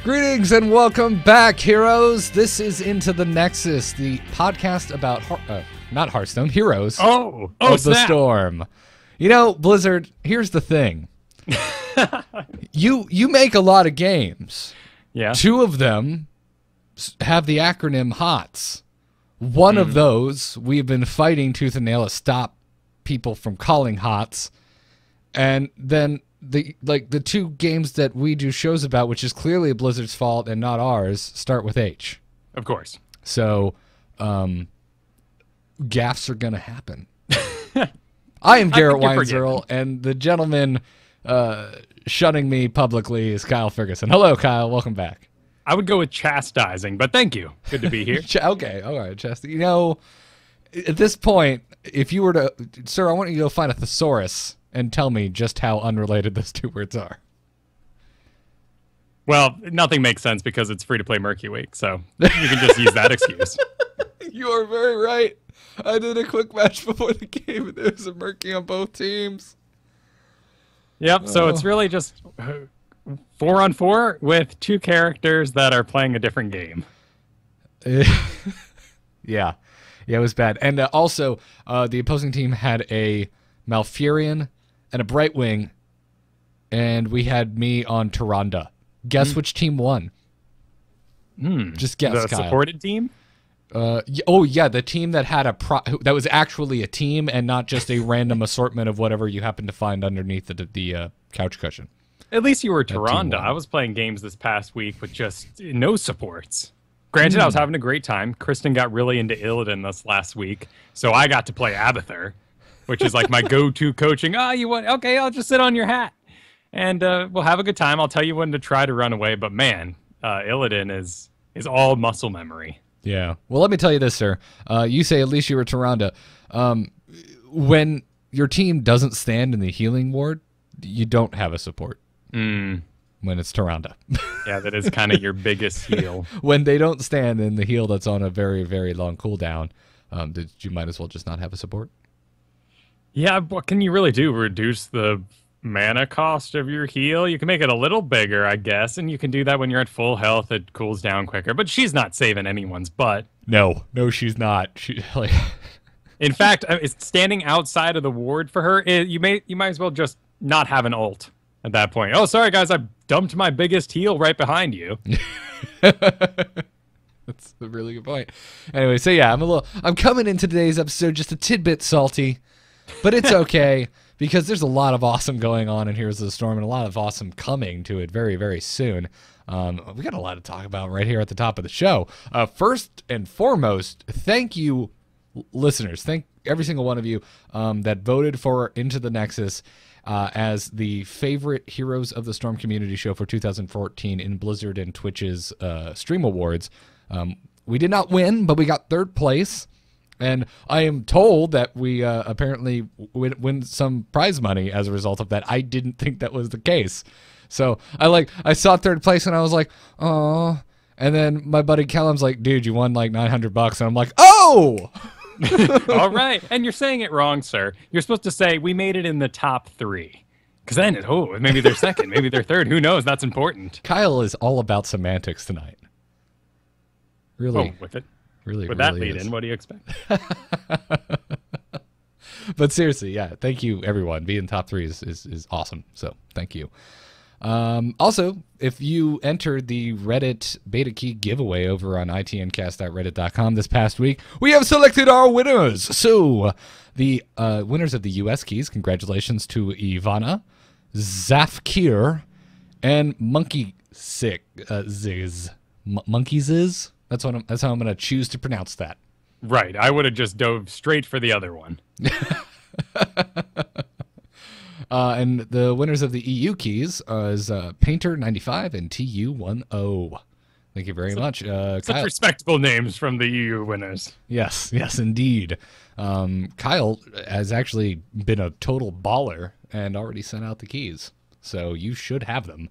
Greetings and welcome back, heroes. This is Into the Nexus, the podcast about not Hearthstone, Heroes of the Storm. You know, Blizzard, here's the thing. You make a lot of games. Yeah. 2 of them have the acronym HOTS. One of those we've been fighting tooth and nail to stop people from calling HOTS. And then the 2 games that we do shows about, which is clearly Blizzard's fault and not ours, start with H. Of course. So, gaffes are going to happen. I am Garrett Weinzierl, and the gentleman shunning me publicly is Kyle Ferguson. Hello, Kyle. Welcome back. I would go with chastising, but thank you. Good to be here. Okay. All right, chastising. You know, at this point, if you were to... Sir, I want you to go find a thesaurus and tell me just how unrelated those 2 words are. Well, nothing makes sense because it's free to play Murky Week, so you can just use that excuse. You are very right. I did a quick match before the game, and there was a Murky on both teams. Yep, so it's really just 4-on-4 with 2 characters that are playing a different game. Yeah, it was bad. And also, the opposing team had a Malfurion and a Brightwing, and we had me on Tyrande. Guess which team won? Just guess, The Kyle. supported team? The team that had that was actually a team and not just a random assortment of whatever you happen to find underneath the couch cushion. At least you were Team Tyrande. won. I was playing games this past week with just no supports. Granted, I was having a great time. Kristen got really into Illidan this last week, so I got to play Abathur, which is like my go-to coaching. You want? Okay, I'll just sit on your hat, and we'll have a good time. I'll tell you when to try to run away, but man, Illidan is all muscle memory. Yeah. Well, let me tell you this, sir. You say at least you were Tyrande. When your team doesn't stand in the healing ward, you don't have a support. When it's Tyrande. Yeah, that is kind of your biggest heal. When they don't stand in the heal that's on a very, very long cooldown, you might as well just not have a support. Yeah, what can you really do? Reduce the mana cost of your heal? You can make it a little bigger, I guess, and you can do that when you're at full health. It cools down quicker, but she's not saving anyone's butt. No, she's not. In fact, it's standing outside of the ward for her. You might as well just not have an ult at that point. Oh, sorry guys, I dumped my biggest heal right behind you. That's a really good point. Anyway, so yeah, I'm coming into today's episode just a tidbit salty, but it's okay because there's a lot of awesome going on in Heroes of the Storm and a lot of awesome coming to it very, very soon. We got a lot to talk about right here at the top of the show. First and foremost, thank you, listeners. Thank every single one of you that voted for Into the Nexus as the favorite Heroes of the Storm community show for 2014 in Blizzard and Twitch's Stream Awards. We did not win, but we got 3rd place. And I am told that we apparently win some prize money as a result of that. I didn't think that was the case. So I saw 3rd place and I was like, oh. And then my buddy Callum's like, dude, you won like $900. And I'm like, oh! All right. And you're saying it wrong, sir. You're supposed to say we made it in the top 3. Because then, maybe they're 2nd, maybe they're 3rd. Who knows? That's important. Kyle is all about semantics tonight. Really? Oh, with it. Really, with really that lead is. in, what do you expect? But seriously, yeah, thank you, everyone. Being top 3 is awesome. So thank you. Also, if you entered the Reddit beta key giveaway over on itncast.reddit.com this past week, we have selected our winners. So the winners of the US keys, congratulations to Ivana, Zafkir, and Monkey Ziz. Monkey Ziz? That's how I'm going to choose to pronounce that. Right. I would have just dove straight for the other one. And the winners of the EU keys is Painter95 and TU10. Thank you very much. Such Kyle. respectable names from the EU winners. Yes, indeed. Kyle has actually been a total baller and already sent out the keys. So you should have them.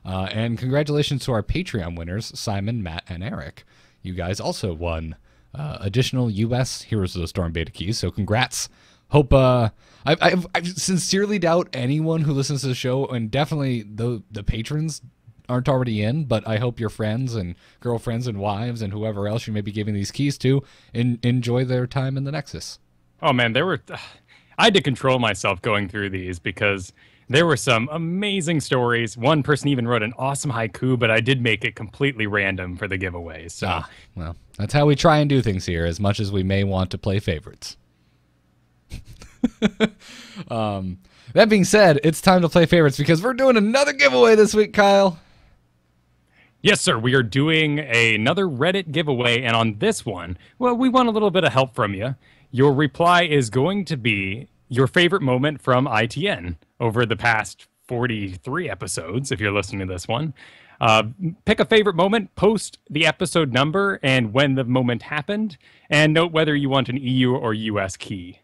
And congratulations to our Patreon winners, Simon, Matt, and Eric. You guys also won additional U.S. Heroes of the Storm beta keys, so congrats. Hope I sincerely doubt anyone who listens to the show, and definitely the patrons, aren't already in, but I hope your friends and girlfriends and wives and whoever else you may be giving these keys to enjoy their time in the Nexus. Oh man, I had to control myself going through these because there were some amazing stories. One person even wrote an awesome haiku, but I did make it completely random for the giveaways. So. Well, that's how we try and do things here, as much as we may want to play favorites. That being said, it's time to play favorites because we're doing another giveaway this week, Kyle. Yes, sir. We are doing another Reddit giveaway, and on this one, well, we want a little bit of help from you. Your reply is going to be your favorite moment from ITN over the past 43 episodes, if you're listening to this one. Pick a favorite moment, post the episode number and when the moment happened, and note whether you want an EU or US key.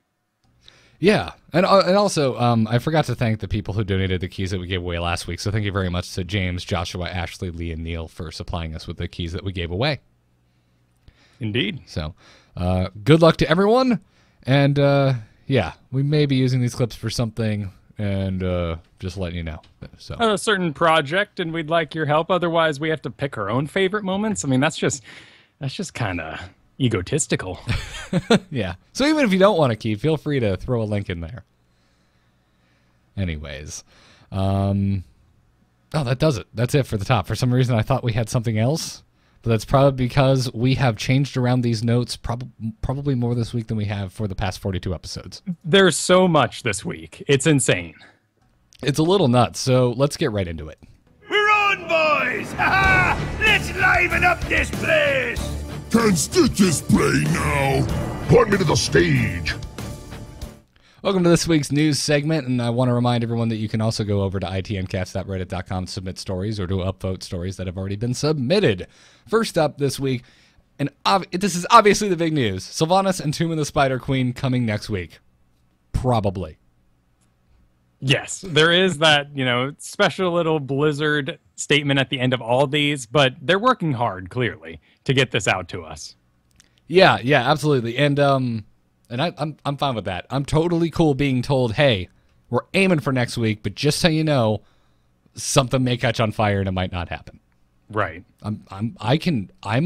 Yeah, and also, I forgot to thank the people who donated the keys that we gave away last week, so thank you very much to James, Joshua, Ashley, Lee, and Neil for supplying us with the keys that we gave away. Indeed. So, good luck to everyone, and yeah, we may be using these clips for something, and just letting you know. So a certain project, and we'd like your help. Otherwise, we have to pick our own favorite moments. I mean, that's just kind of egotistical. Yeah. So even if you don't want a key, feel free to throw a link in there. Anyways, oh, that does it. That's it for the top. For some reason, I thought we had something else, but that's probably because we have changed around these notes probably more this week than we have for the past 42 episodes. There's so much this week. It's insane. It's a little nuts, so let's get right into it. We're on, boys! Ha ha! Let's liven up this place! Can Stitches play now? Put me to the stage. Welcome to this week's news segment, and I want to remind everyone that you can also go over to itncast.reddit.com to submit stories or to upvote stories that have already been submitted. First up this week, and this is obviously the big news, Sylvanas and Tomb of the Spider Queen coming next week. Probably. Yes, there is that, special little Blizzard statement at the end of all these, but they're working hard, clearly, to get this out to us. Yeah, absolutely. And I'm fine with that. I'm totally cool being told, hey, we're aiming for next week, but just so you know, something may catch on fire and it might not happen. Right. I'm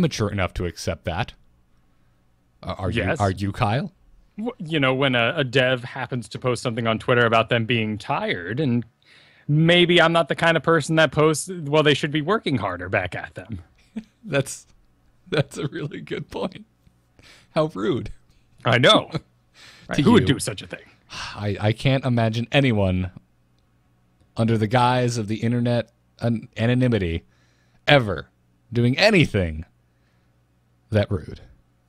mature enough to accept that. Are you, Kyle? When a dev happens to post something on Twitter about them being tired, and maybe I'm not the kind of person that posts, well, they should be working harder back at them. That's a really good point. How rude. I know. Right. Who would do such a thing? I can't imagine anyone under the guise of the internet anonymity ever doing anything that rude.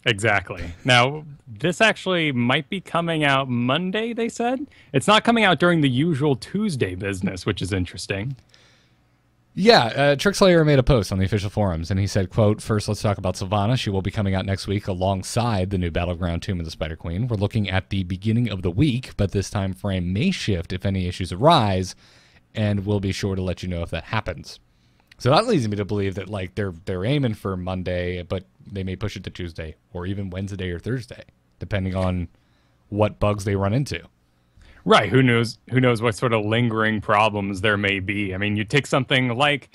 Exactly. Now, this actually might be coming out Monday, they said. It's not coming out during the usual Tuesday business, which is interesting. Yeah, Trickslayer made a post on the official forums, and he said, quote, "First, let's talk about Sylvanas. She will be coming out next week alongside the new Battleground Tomb of the Spider Queen. We're looking at the beginning of the week, but this time frame may shift if any issues arise, and we'll be sure to let you know if that happens." So that leads me to believe that they're aiming for Monday, but they may push it to Tuesday or even Wednesday or Thursday, depending on what bugs they run into. Right. Who knows what sort of lingering problems there may be. I mean, you take something like,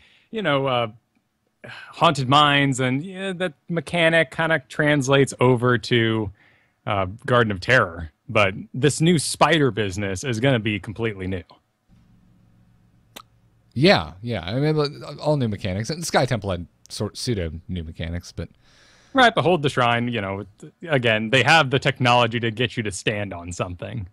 Haunted Mines, and that mechanic kind of translates over to Garden of Terror. But this new spider business is going to be completely new. Yeah. I mean, all new mechanics. And Sky Temple had pseudo new mechanics, but... Right, but Hold the Shrine, again, they have the technology to get you to stand on something.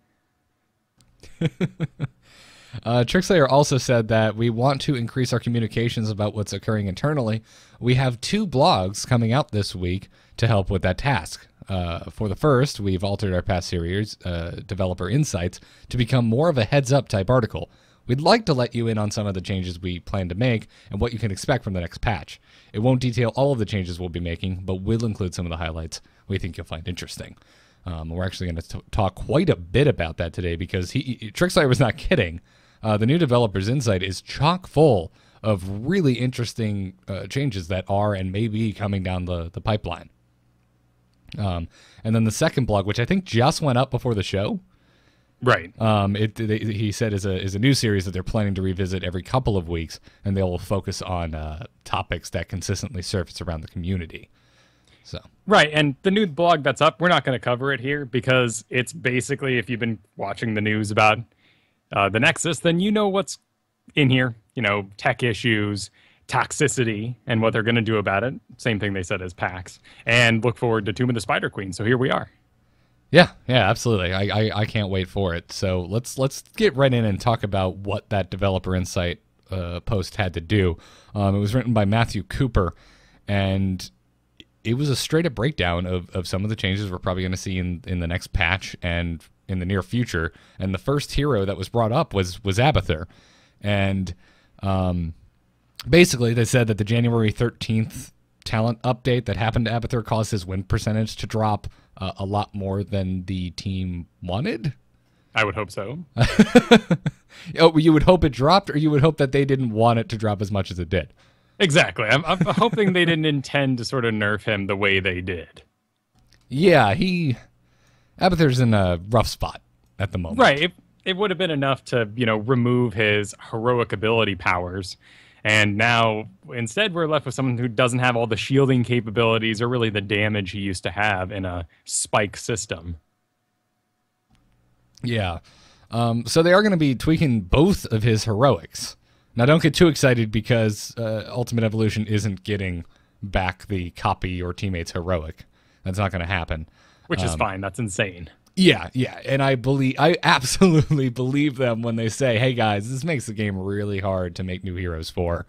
Trickslayer also said that we want to increase our communications about what's occurring internally. We have 2 blogs coming out this week to help with that task. For the first, we've altered our past series, Developer Insights, to become more of a heads-up type article. We'd like to let you in on some of the changes we plan to make and what you can expect from the next patch. It won't detail all of the changes we'll be making, but will include some of the highlights we think you'll find interesting. We're actually going to talk quite a bit about that today because Trickslayer was not kidding. The new Developer's Insight is chock full of really interesting changes that are and may be coming down the pipeline. And then the second blog, which I think just went up before the show. Right. He said is a new series that they're planning to revisit every couple of weeks, and they will focus on topics that consistently surface around the community. So Right, and the new blog that's up, we're not going to cover it here because it's basically, if you've been watching the news about the Nexus, then you know what's in here. You know, tech issues, toxicity, and what they're going to do about it. Same thing they said as PAX. And look forward to Tomb of the Spider Queen. So here we are. yeah, absolutely. I can't wait for it. So let's get right in and talk about what that developer insight post had to do. It was written by Matthew Cooper, and it was a straight up breakdown of some of the changes we're probably going to see in the next patch and in the near future. And the first hero that was brought up was Abathur. And basically they said that the January 13th talent update that happened to Abathur caused his win percentage to drop a lot more than the team wanted. I would hope so. Oh, you would hope it dropped, or you would hope that they didn't want it to drop as much as it did? Exactly. I'm hoping they didn't intend to sort of nerf him the way they did. Yeah, Abathur's in a rough spot at the moment. Right. It would have been enough to, remove his heroic ability powers. And now, instead, we're left with someone who doesn't have all the shielding capabilities or really the damage he used to have in a spike system. Yeah. So they are going to be tweaking both of his heroics. Now, don't get too excited because Ultimate Evolution isn't getting back the copy your teammate's heroic. That's not going to happen. Which is fine. That's insane. Yeah. And I absolutely believe them when they say, hey, guys, this makes the game really hard to make new heroes for.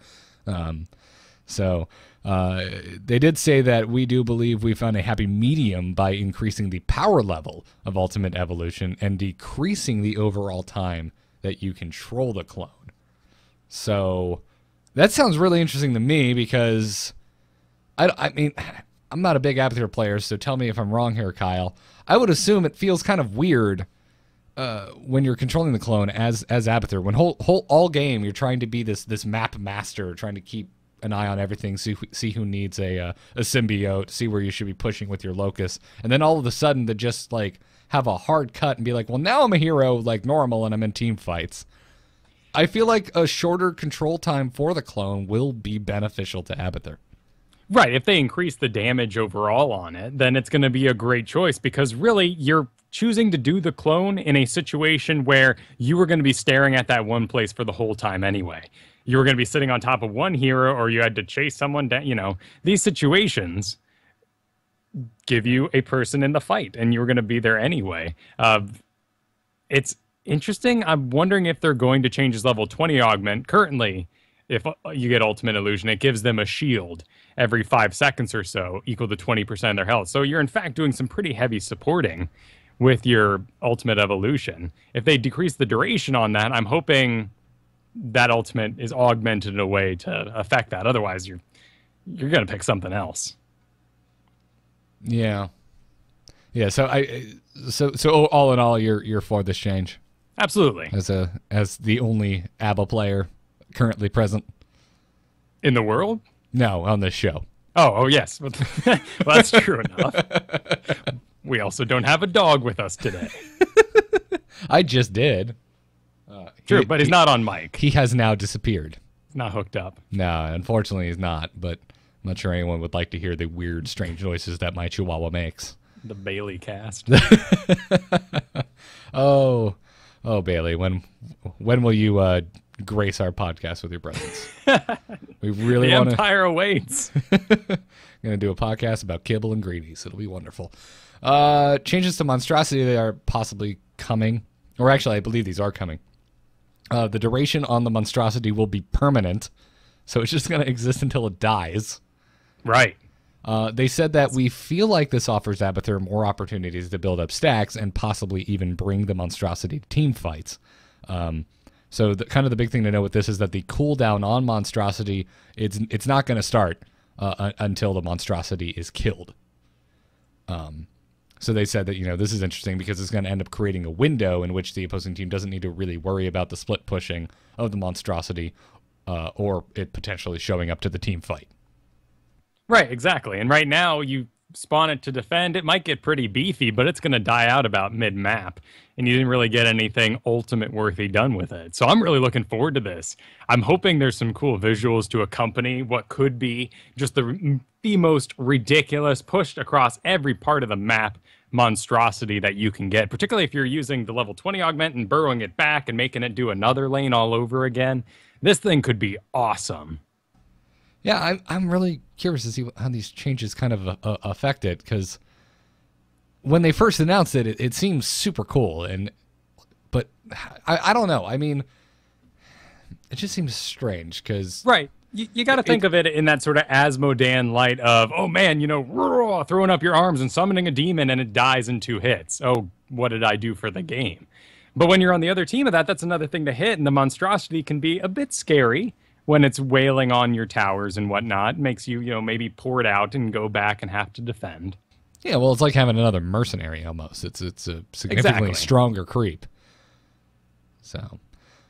So they did say that we do believe we found a happy medium by increasing the power level of Ultimate Evolution and decreasing the overall time that you control the clone. So that sounds really interesting to me because I mean, I'm not a big Abathur player, so tell me if I'm wrong here, Kyle. I would assume it feels kind of weird when you're controlling the clone as Abathur. When all game you're trying to be this map master, trying to keep an eye on everything, see who needs a symbiote, see where you should be pushing with your locus, and then all of a sudden to just like have a hard cut and be like, well, now I'm a hero like normal and I'm in team fights. I feel like a shorter control time for the clone will be beneficial to Abathur. Right. If they increase the damage overall on it, then it's going to be a great choice because really you're choosing to do the clone in a situation where you were going to be staring at that one place for the whole time anyway. You were going to be sitting on top of one hero or you had to chase someone down. These situations give you a person in the fight and you were going to be there anyway. It's interesting. I'm wondering if they're going to change his level 20 augment. Currently, if you get Ultimate Illusion, it gives them a shield every 5 seconds or so, equal to 20% of their health. So you're, in fact, doing some pretty heavy supporting with your Ultimate Evolution. If they decrease the duration on that, I'm hoping that Ultimate is augmented in a way to affect that. Otherwise, you're going to pick something else. Yeah. So so all in all, you're for this change. Absolutely. As the only ABBA player currently present in the world? No, on this show. Oh yes. Well, that's true enough. We also don't have a dog with us today. I just did. True, but he's not on mic. He has now disappeared. He's not hooked up. No, unfortunately he's not, but I'm not sure anyone would like to hear the weird, strange noises that my chihuahua makes. The Bailey cast. Oh, Bailey, when will you grace our podcast with your presence? We really want to. The empire awaits. Going to do a podcast about kibble and greenies. It'll be wonderful. Changes to monstrosity that are possibly coming, or actually, I believe these are coming. The duration on the monstrosity will be permanent, so it's just going to exist until it dies. Right. They said that we feel like this offers Abathur more opportunities to build up stacks and possibly even bring the monstrosity to team fights. So the big thing to know with this is that the cooldown on monstrosity, it's not going to start until the monstrosity is killed. So they said that, this is interesting because it's going to end up creating a window in which the opposing team doesn't need to really worry about the split pushing of the monstrosity or it potentially showing up to the team fight. Right, exactly. And right now, you spawn it to defend, it might get pretty beefy, but it's going to die out about mid-map. And you didn't really get anything ultimate worthy done with it. So I'm really looking forward to this. I'm hoping there's some cool visuals to accompany what could be just the most ridiculous, pushed across every part of the map monstrosity that you can get, particularly if you're using the level 20 augment and burrowing it back and making it do another lane all over again. This thing could be awesome. Yeah, I'm really curious to see how these changes kind of affect it, because when they first announced it, it seemed super cool, but I don't know. I mean, it just seems strange because right. You got to think of it in that sort of Asmodean light of, oh man, you know, throwing up your arms and summoning a demon and it dies in 2 hits. Oh, what did I do for the game? But when you're on the other team of that, that's another thing to hit, and the monstrosity can be a bit scary when it's wailing on your towers and whatnot. It makes you, maybe pour it out and go back and have to defend. Yeah, well, it's like having another mercenary almost. It's a significantly stronger creep. So,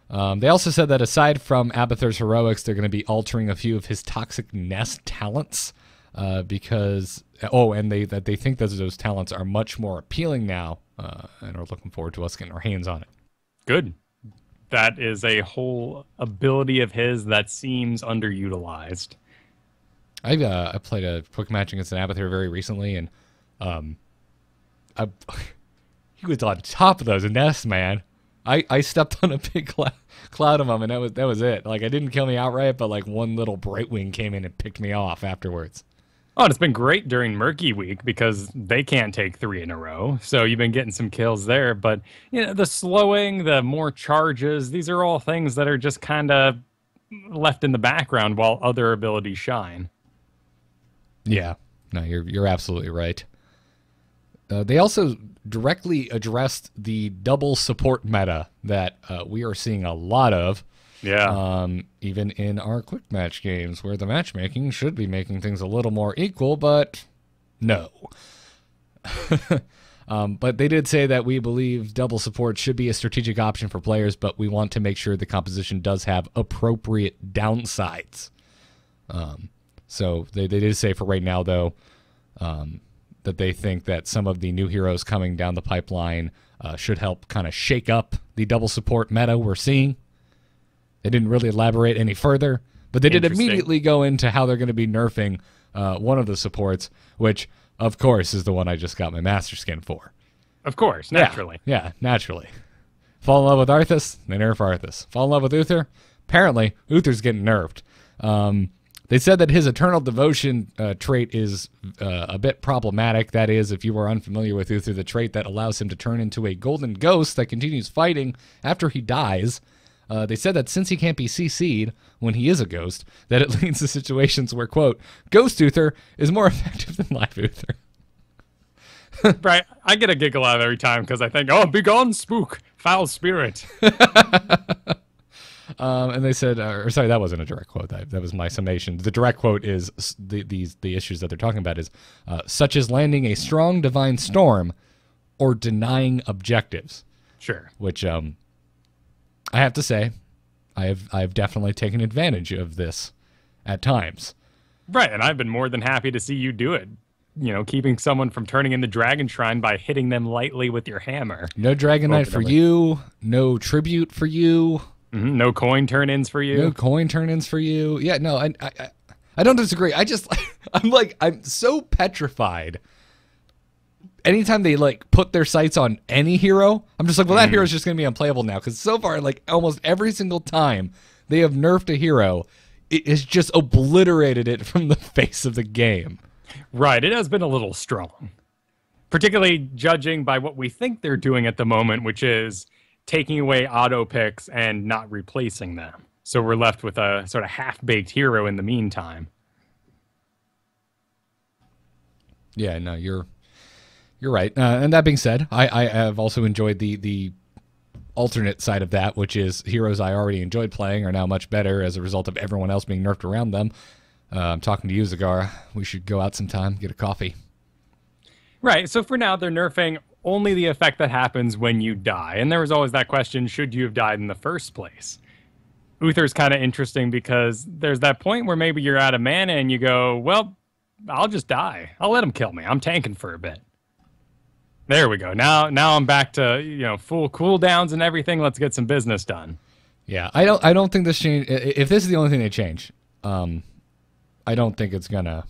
they also said that aside from Abathur's heroics, they're going to be altering a few of his toxic nest talents because they think that those talents are much more appealing now, and are looking forward to us getting our hands on it. Good. That is a whole ability of his that seems underutilized. I played a quick match against an Abathur very recently, and he was on top of those nests, man. I stepped on a big cloud of them, and that was it. Like, it didn't kill me outright, but like one little Brightwing came in and picked me off afterwards. Oh, and it's been great during Murky Week because they can't take 3 in a row. So you've been getting some kills there. But the slowing, the more charges, these are all things that are just kind of left in the background while other abilities shine. Yeah, no, you're absolutely right. They also directly addressed the double support meta that we are seeing a lot of. Yeah. Even in our quick match games, where the matchmaking should be making things a little more equal, but no. But they did say that we believe double support should be a strategic option for players, but we want to make sure the composition does have appropriate downsides. So they did say for right now, though, that they think that some of the new heroes coming down the pipeline should help kind of shake up the double support meta we're seeing. They didn't really elaborate any further, but they did immediately go into how they're going to be nerfing one of the supports, which, of course, is the one I just got my Master Skin for. Of course, naturally. Yeah, naturally. Fall in love with Arthas, they nerf Arthas. Fall in love with Uther, apparently Uther's getting nerfed. They said that his Eternal Devotion trait is a bit problematic. That is, if you are unfamiliar with Uther, the trait that allows him to turn into a golden ghost that continues fighting after he dies. They said that since he can't be CC'd when he is a ghost, that it leads to situations where, quote, Ghost Uther is more effective than Live Uther. Right. I get a giggle out of every time because I think, oh, begone, spook, foul spirit. And they said, sorry, that wasn't a direct quote. That was my summation. The direct quote is the issues that they're talking about is such as landing a strong divine storm or denying objectives. Sure. Which I have to say, I've definitely taken advantage of this at times. Right, and I've been more than happy to see you do it. Keeping someone from turning in the Dragon Shrine by hitting them lightly with your hammer. No Dragon Knight for you. No Tribute for you. Mm-hmm. No coin turn-ins for you. No coin turn-ins for you. Yeah, no, I don't disagree. I'm so petrified. Anytime they put their sights on any hero, I'm just like, well, that hero's just going to be unplayable now. Because so far, almost every single time they have nerfed a hero, it has just obliterated it from the face of the game. Right, it has been a little strong. Particularly judging by what we think they're doing at the moment, which is taking away auto picks and not replacing them. So we're left with a sort of half-baked hero in the meantime. Yeah, no, you're right. And that being said, I have also enjoyed the alternate side of that, which is heroes I already enjoyed playing are now much better as a result of everyone else being nerfed around them. I'm talking to you, Zagara. We should go out sometime, get a coffee. Right, so for now, they're nerfing only the effect that happens when you die. And there was always that question, should you have died in the first place? Uther's kind of interesting because there's that point where maybe you're out of mana and you go, well, I'll just die. I'll let him kill me. I'm tanking for a bit. There we go. Now I'm back to full cooldowns and everything. Let's get some business done. Yeah, I don't think this change. If this is the only thing they change, I don't think it's gonna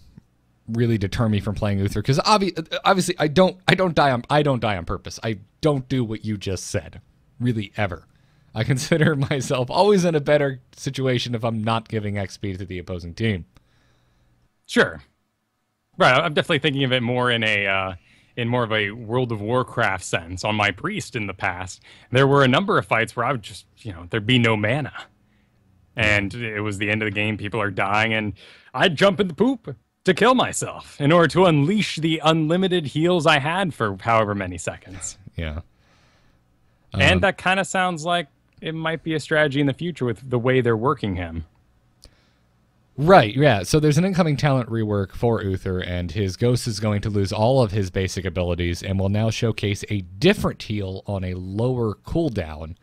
really deter me from playing Uther, because obviously I don't die on purpose. I don't do what you just said, really, ever. I consider myself always in a better situation if I'm not giving XP to the opposing team. Sure. Right. I'm definitely thinking of it more in more of a World of Warcraft sense. On my priest in the past, there were a number of fights where I would just, there'd be no mana. And it was the end of the game, people are dying, and I'd jump in the poop to kill myself in order to unleash the unlimited heals I had for however many seconds. Yeah. And that kind of sounds like it might be a strategy in the future with the way they're working him. Right, yeah. So there's an incoming talent rework for Uther, and his Ghost is going to lose all of his basic abilities and will now showcase a different heal on a lower cooldown,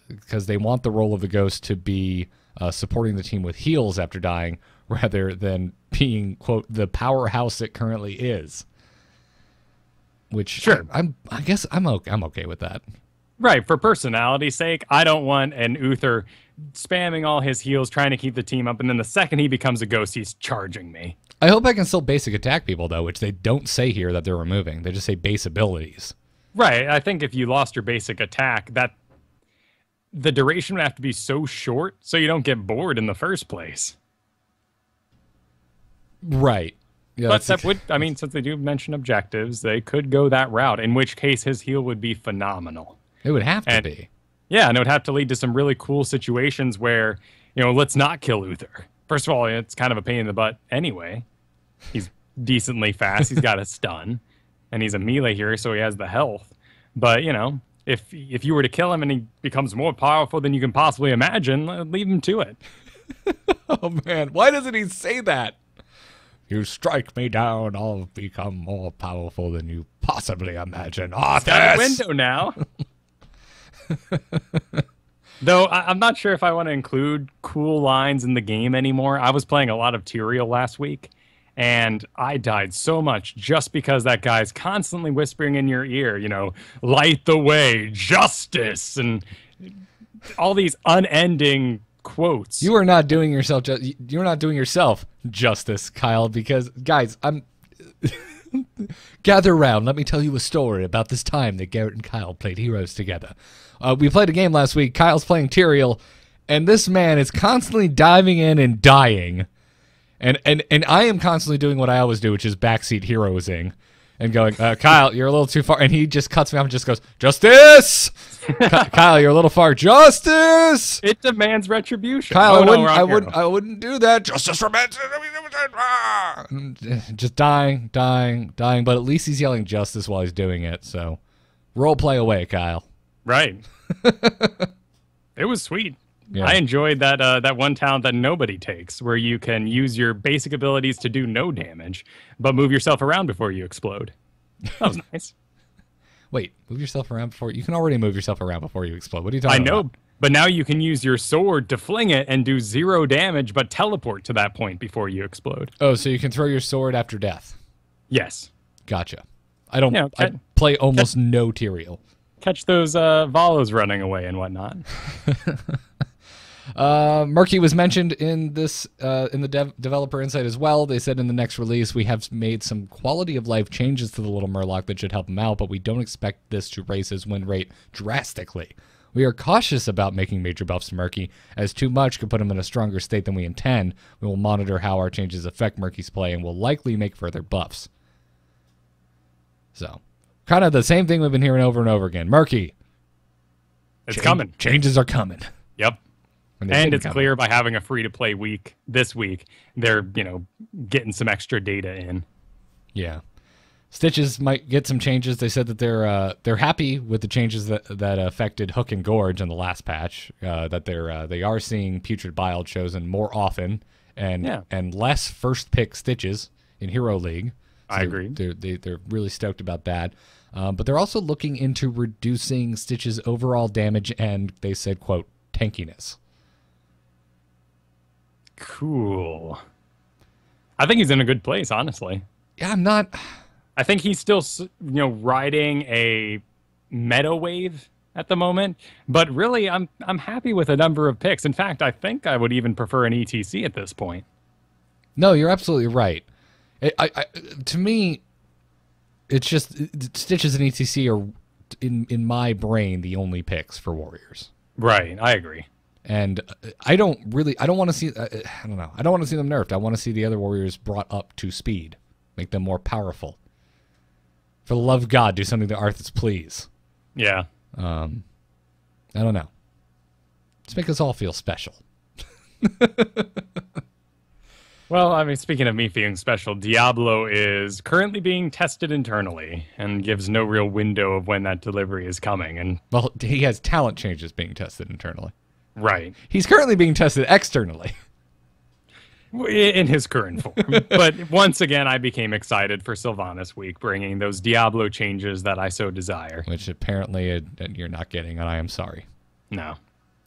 because they want the role of the Ghost to be supporting the team with heals after dying, rather than being, quote, the powerhouse it currently is. Which, sure, I guess I'm okay with that. Right, for personality's sake, I don't want an Uther spamming all his heals, trying to keep the team up, and then the second he becomes a Ghost, he's charging me. I hope I can still basic attack people, though, which they don't say here that they're removing. They just say base abilities. Right, I think if you lost your basic attack, that the duration would have to be so short so you don't get bored in the first place. Right. Yeah, but that would, since they do mention objectives, they could go that route, in which case his heal would be phenomenal. It would have to be. Yeah, and it would have to lead to some really cool situations where, let's not kill Uther. First of all, it's kind of a pain in the butt anyway. He's decently fast. He's got a stun, and he's a melee hero, so he has the health. But, if you were to kill him and he becomes more powerful than you can possibly imagine, leave him to it. Oh, man. Why doesn't he say that? You strike me down, I'll become more powerful than you possibly imagine. It's got a window now. Though I'm not sure if I want to include cool lines in the game anymore. I was playing a lot of Tyrael last week, and I died so much just because that guy's constantly whispering in your ear, light the way, justice, and all these unending quotes. You're not doing yourself justice, Kyle, because, guys, gather around. Let me tell you a story about this time that Garrett and Kyle played Heroes together. We played a game last week. Kyle's playing Tyrael, and this man is constantly diving in and dying. And I am constantly doing what I always do, which is backseat heroising and going, Kyle, you're a little too far. And he just cuts me off and just goes, justice! Kyle, you're a little far. Justice! It demands retribution. Kyle, I wouldn't do that. Justice for men. Just dying. But at least he's yelling justice while he's doing it. So role play away, Kyle. Right. It was sweet. Yeah. I enjoyed that one talent that nobody takes, where you can use your basic abilities to do no damage, but move yourself around before you explode. That was nice. Wait, move yourself around before... You can already move yourself around before you explode. What are you talking about? I know, but now you can use your sword to fling it and do 0 damage, but teleport to that point before you explode. Oh, so you can throw your sword after death. Yes. Gotcha. I play almost no Tyrael. Catch those Valos running away and whatnot. Murky was mentioned in this in the developer insight as well. They said in the next release we have made some quality of life changes to the little Murloc that should help him out, but we don't expect this to raise his win rate drastically. We are cautious about making major buffs to Murky, as too much could put him in a stronger state than we intend. We will monitor how our changes affect Murky's play and will likely make further buffs. So, kind of the same thing we've been hearing over and over again. Murky. It's coming. Changes are coming. Yep. And it's clear by having a free-to-play week this week, they're, getting some extra data in. Yeah. Stitches might get some changes. They said that they're happy with the changes that affected Hook and Gorge in the last patch. That they are seeing Putrid Bile chosen more often and less first pick Stitches in Hero League. So I agree. They're really stoked about that. But they're also looking into reducing Stitch's overall damage and, they said, quote, tankiness. Cool. I think he's in a good place, honestly. Yeah, I'm not. I think he's still, riding a meta wave at the moment. But really, I'm happy with a number of picks. In fact, I think I would even prefer an ETC at this point. No, you're absolutely right. To me, it's just Stitches and ETC are in my brain the only picks for Warriors. Right, I agree. And I don't want to see. I don't know. I don't want to see them nerfed. I want to see the other Warriors brought up to speed, make them more powerful. For the love of God, do something to Arthas, please. Yeah. I don't know. Just make us all feel special. Well, I mean, speaking of me feeling special, Diablo is currently being tested internally and gives no real window of when that delivery is coming. And Well, he has talent changes being tested internally. right. He's currently being tested externally. In his current form. But once again, I became excited for Sylvanas Week, bringing those Diablo changes that I so desire. Which apparently you're not getting, and I am sorry. No.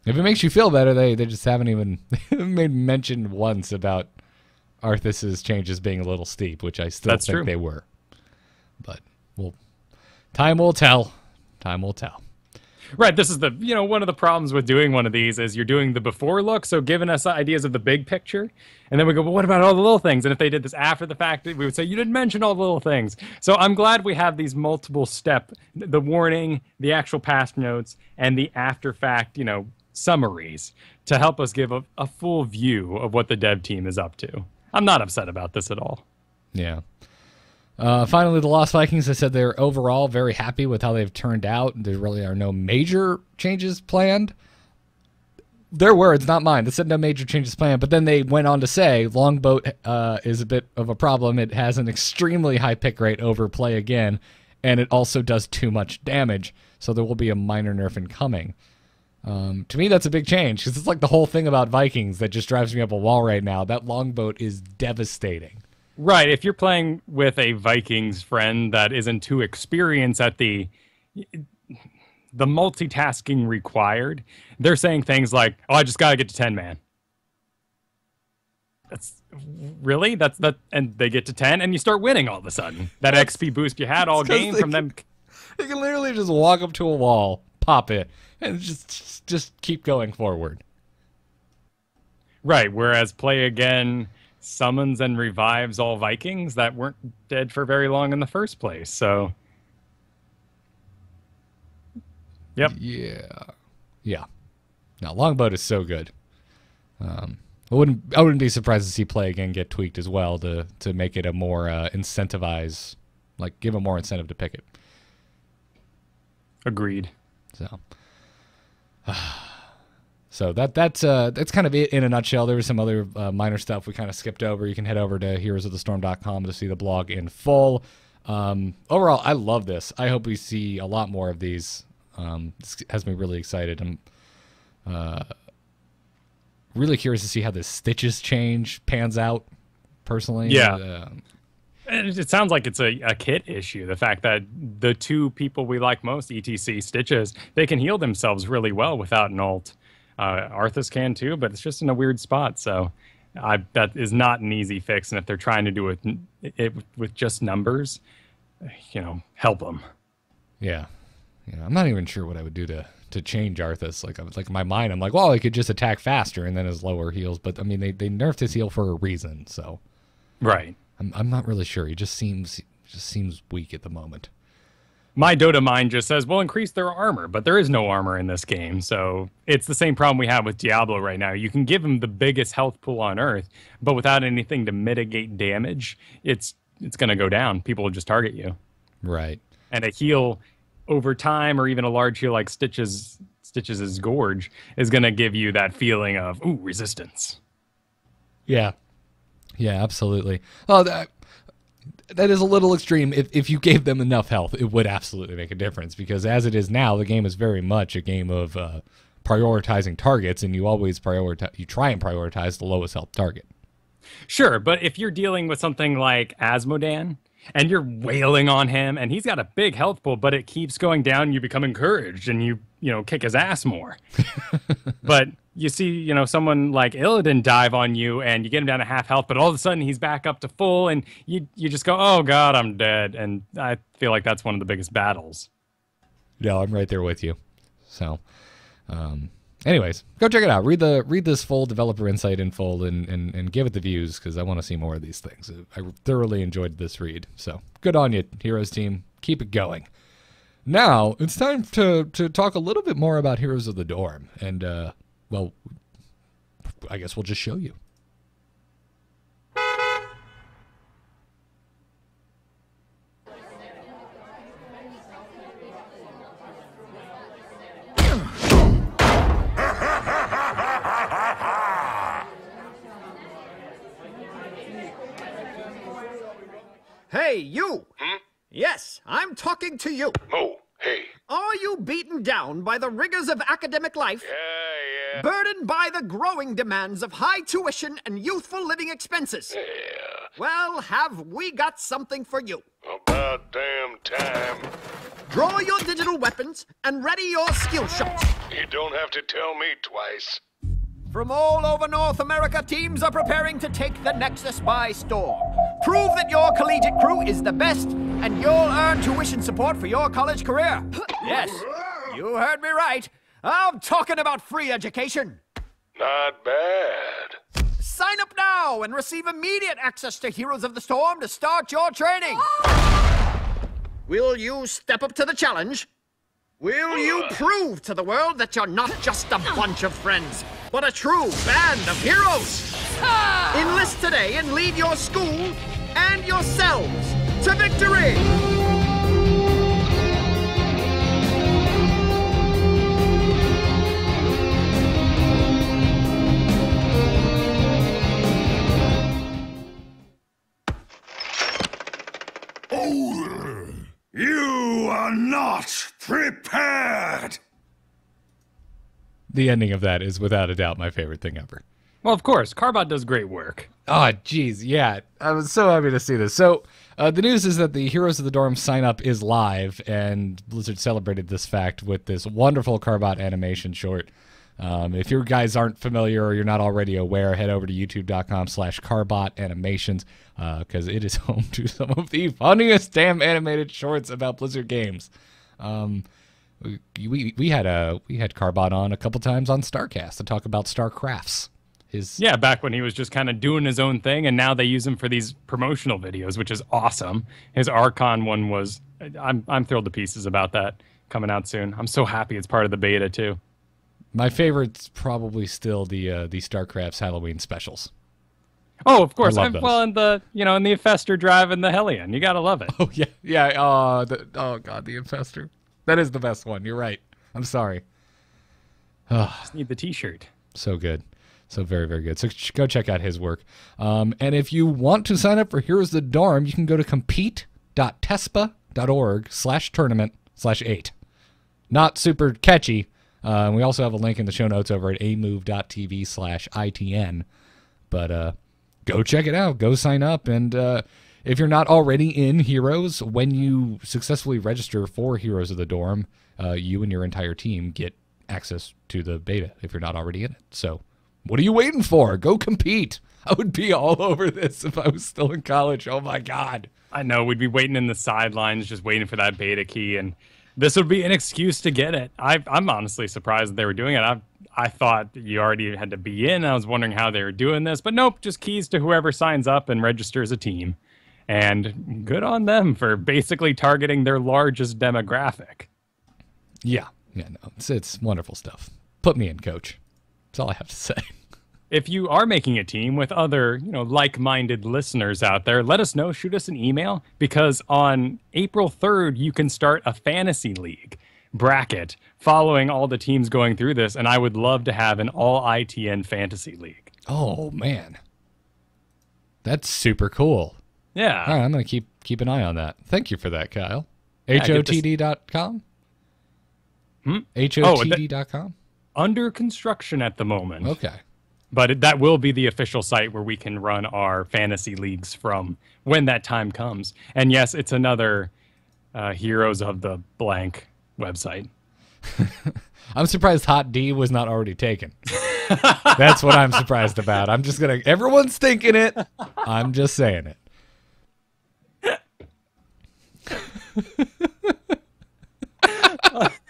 If it makes you feel better, they just haven't even made mention once about Arthas's changes being a little steep, which I still That's think true. they were. But time will tell. Time will tell. Right, this is the, one of the problems with doing one of these is you're doing the before look, so giving us ideas of the big picture, and then we go, well, what about all the little things? And if they did this after the fact, we would say, you didn't mention all the little things. So I'm glad we have these multiple step, the warning, the actual past notes, and the after fact, summaries to help us give a full view of what the dev team is up to. I'm not upset about this at all. Yeah. Finally, the Lost Vikings, I said they're overall very happy with how they've turned out. There really are no major changes planned. Their words, not mine. They said no major changes planned, but then they went on to say Longboat is a bit of a problem. It has an extremely high pick rate over Play Again, and it also does too much damage, so there will be a minor nerf incoming. To me, that's a big change, because it's like the whole thing about Vikings that just drives me up a wall right now. That Longboat is devastating. Right, if you're playing with a Vikings friend that isn't too experienced at the multitasking required, they're saying things like, "Oh, I just got to get to 10 man." That's really that, and they get to 10, and you start winning all of a sudden. That XP boost you had all game from them. They can literally just walk up to a wall, pop it, and just keep going forward. Right, whereas Play Again summons and revives all Vikings that weren't dead for very long in the first place. So, yep. Yeah. Now, Longboat is so good. I wouldn't be surprised to see Play Again get tweaked as well to make it a more incentivize, like give a more incentive to pick it. Agreed. So that's kind of it in a nutshell. There was some other minor stuff we kind of skipped over. You can head over to heroesofthestorm.com to see the blog in full. Overall, I love this. I hope we see a lot more of these. This has me really excited. I'm really curious to see how the Stitches change pans out, personally. Yeah. It sounds like it's a kit issue. The fact that the two people we like most, ETC, Stitches, they can heal themselves really well without an ult. Arthas can too, but it's just in a weird spot. So that is not an easy fix. And if they're trying to do it with just numbers, help them. Yeah. I'm not even sure what I would do to change Arthas. Like in my mind, I'm like, well, he could just attack faster and then his lower heals. But I mean, they nerfed his heal for a reason. So right. I'm not really sure. He just seems weak at the moment. My Dota mind just says, well, increase their armor, but there is no armor in this game. So it's the same problem we have with Diablo right now. You can give him the biggest health pool on Earth, but without anything to mitigate damage, it's going to go down. People will just target you. Right. And a heal over time, or even a large heal like Stitches' Gorge, is going to give you that feeling of, ooh, resistance. Yeah. Yeah, absolutely. Oh, that is a little extreme. If you gave them enough health, it would absolutely make a difference, because as it is now, the game is very much a game of prioritizing targets, and you always try and prioritize the lowest health target. Sure, but if you're dealing with something like Asmodan, and you're wailing on him, and he's got a big health pool, but it keeps going down, you become encouraged, and you kick his ass more. But you see, someone like Illidan dive on you and you get him down to half health, but all of a sudden he's back up to full and you just go, oh God, I'm dead. And I feel like that's one of the biggest battles. No, I'm right there with you. So, anyways, go check it out. Read this full developer insight in full and give it the views because I want to see more of these things. I thoroughly enjoyed this read. So good on you, Heroes team. Keep it going. Now it's time to talk a little bit more about Heroes of the Dorm. And, well, I guess we'll just show you. Hey, you! Yes, I'm talking to you. Oh, hey. Are you beaten down by the rigors of academic life? Yeah. Burdened by the growing demands of high tuition and youthful living expenses? Yeah. Well, have we got something for you? About damn time. Draw your digital weapons and ready your skill shots. You don't have to tell me twice. From all over North America, teams are preparing to take the Nexus by storm. Prove that your collegiate crew is the best, and you'll earn tuition support for your college career. Yes, you heard me right. I'm talking about free education. Not bad. Sign up now and receive immediate access to Heroes of the Storm to start your training. Will you step up to the challenge? Will you prove to the world that you're not just a bunch of friends, but a true band of heroes? Enlist today and lead your school and yourselves to victory! You are not prepared! The ending of that is without a doubt my favorite thing ever. Well, of course, Firebat does great work. Oh, geez, yeah. I was so happy to see this. So, the news is that the Heroes of the Dorm sign-up is live, and Blizzard celebrated this fact with this wonderful Firebat animation short. If you guys aren't familiar or you're not already aware, head over to youtube.com/Firebat animations, because it is home to some of the funniest damn animated shorts about Blizzard games. We had Firebat on a couple times on StarCast to talk about StarCrafts. Yeah, back when he was just kind of doing his own thing, and now they use him for these promotional videos, which is awesome. His Archon one was, I'm thrilled to pieces about that coming out soon. I'm so happy it's part of the beta too. My favorite's probably still the StarCrafts Halloween specials. Oh, of course. I love those. Well, in the Infestor drive and the Hellion, you gotta love it. Oh yeah. Oh god, the Infestor. That is the best one. You're right. I'm sorry. Just need the T-shirt. So good. So very, very good. So go check out his work. And if you want to sign up for Heroes of the Dorm, you can go to compete.tespa.org/tournament/8. Not super catchy. We also have a link in the show notes over at amove.tv/ITN. But go check it out. Go sign up. And if you're not already in Heroes, when you successfully register for Heroes of the Dorm, you and your entire team get access to the beta if you're not already in it. So what are you waiting for? Go compete. I would be all over this if I was still in college. Oh, my God. I know. We'd be waiting in the sidelines, just waiting for that beta key, and this would be an excuse to get it. I'm honestly surprised that they were doing it. I thought you already had to be in. I was wondering how they were doing this, but nope, just keys to whoever signs up and registers a team. And good on them for basically targeting their largest demographic. Yeah, no, it's wonderful stuff. Put me in, coach. That's all I have to say. If you are making a team with other, like-minded listeners out there, let us know. Shoot us an email, because on April 3rd, you can start a fantasy league bracket following all the teams going through this, and I would love to have an all-ITN fantasy league. Oh, man. That's super cool. Yeah. All right, I'm going to keep an eye on that. Thank you for that, Kyle. Yeah, HOTD.com? HOTD.com? Under construction at the moment. Okay. But that will be the official site where we can run our fantasy leagues from when that time comes. And yes, it's another Heroes of the Blank website. I'm surprised Hot D was not already taken. That's what I'm surprised about. I'm just going to... Everyone's thinking it. I'm just saying it.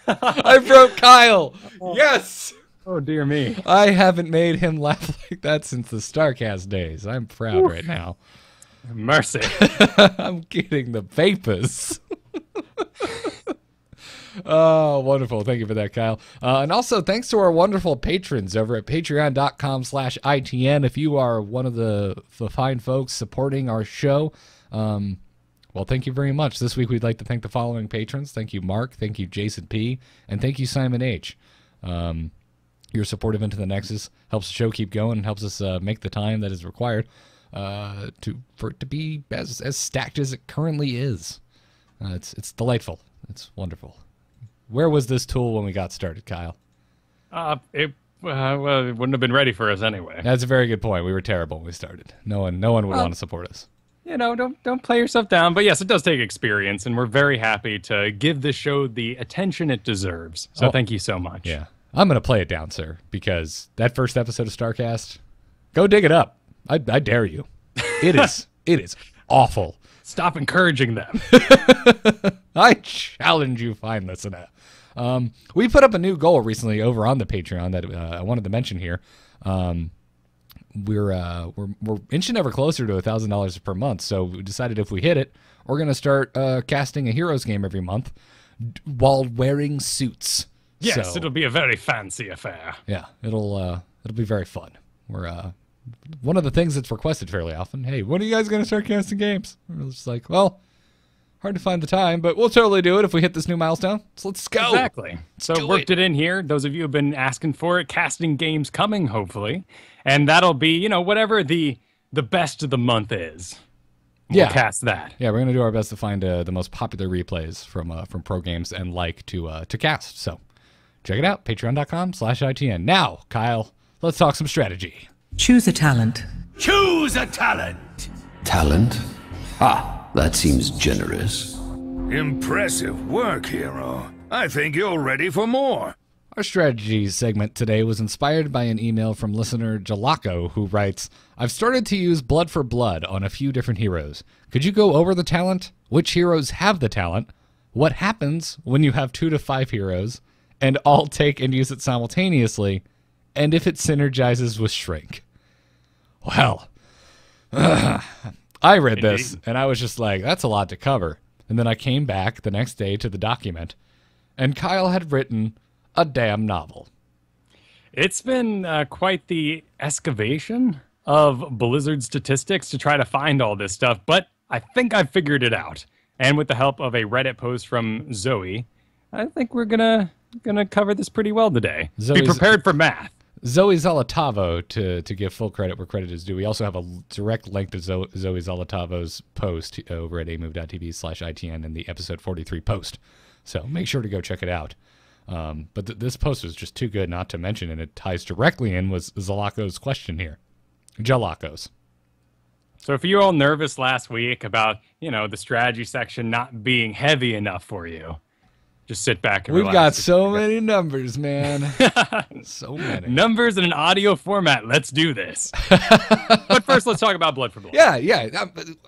I broke Kyle. Yes. Oh, dear me. I haven't made him laugh like that since the StarCast days. I'm proud right now. Mercy. I'm getting the vapors. Oh, wonderful. Thank you for that, Kyle. And also, thanks to our wonderful patrons over at patreon.com/ITN. If you are one of the fine folks supporting our show, well, thank you very much. This week, we'd like to thank the following patrons. Thank you, Mark. Thank you, Jason P. And thank you, Simon H. Your support of Into the Nexus helps the show keep going and helps us make the time that is required for it to be as stacked as it currently is. It's delightful. It's wonderful. Where was this tool when we got started, Kyle? Well, it wouldn't have been ready for us anyway. That's a very good point. We were terrible when we started. No one would want to support us. You know, don't play yourself down. But yes, it does take experience, and we're very happy to give this show the attention it deserves. So thank you so much. Yeah. I'm going to play it down, sir, because that first episode of StarCast, go dig it up. I dare you. It is awful. Stop encouraging them. I challenge you, fine listener. We put up a new goal recently over on the Patreon that I wanted to mention here. We're inching ever closer to $1,000 per month, so we decided if we hit it, we're going to start casting a Heroes game every month while wearing suits. Yes, so, it'll be a very fancy affair. Yeah, it'll be very fun. We're one of the things that's requested fairly often. Hey, when are you guys going to start casting games? We're just like, well, hard to find the time, but we'll totally do it if we hit this new milestone. So let's go. Exactly. So worked it in here. Those of you who have been asking for it, casting games coming, hopefully, and that'll be whatever the best of the month is. We'll cast that. Yeah, we're gonna do our best to find the most popular replays from pro games and to cast. So check it out, patreon.com/ITN. Now, Kyle, let's talk some strategy. Choose a talent. Choose a talent. Talent? Ah, that seems generous. Impressive work, hero. I think you're ready for more. Our strategy segment today was inspired by an email from listener Jalaco, who writes, I've started to use Blood for Blood on a few different heroes. Could you go over the talent? Which heroes have the talent? What happens when you have 2 to 5 heroes and all take and use it simultaneously? And if it synergizes with Shrink? Well, I read this and I was just like, that's a lot to cover. And then I came back the next day to the document and Kyle had written a damn novel. It's been quite the excavation of Blizzard statistics to try to find all this stuff, but I think I've figured it out. And with the help of a Reddit post from Zoe, I think we're gonna cover this pretty well today. Be prepared for math. Zoe Zolotavo, to give full credit where credit is due. We also have a direct link to Zoe Zolotavo's post over at amove.tv/ITN in the episode 43 post. So make sure to go check it out. But this post was just too good not to mention, and it ties directly in with Jalaco's question here. Jalaco's. So if you were all nervous last week about, the strategy section not being heavy enough for you, just sit back and relax. We've got so many numbers, man. So many. Numbers in an audio format. Let's do this. But first, let's talk about Blood for Blood. Yeah.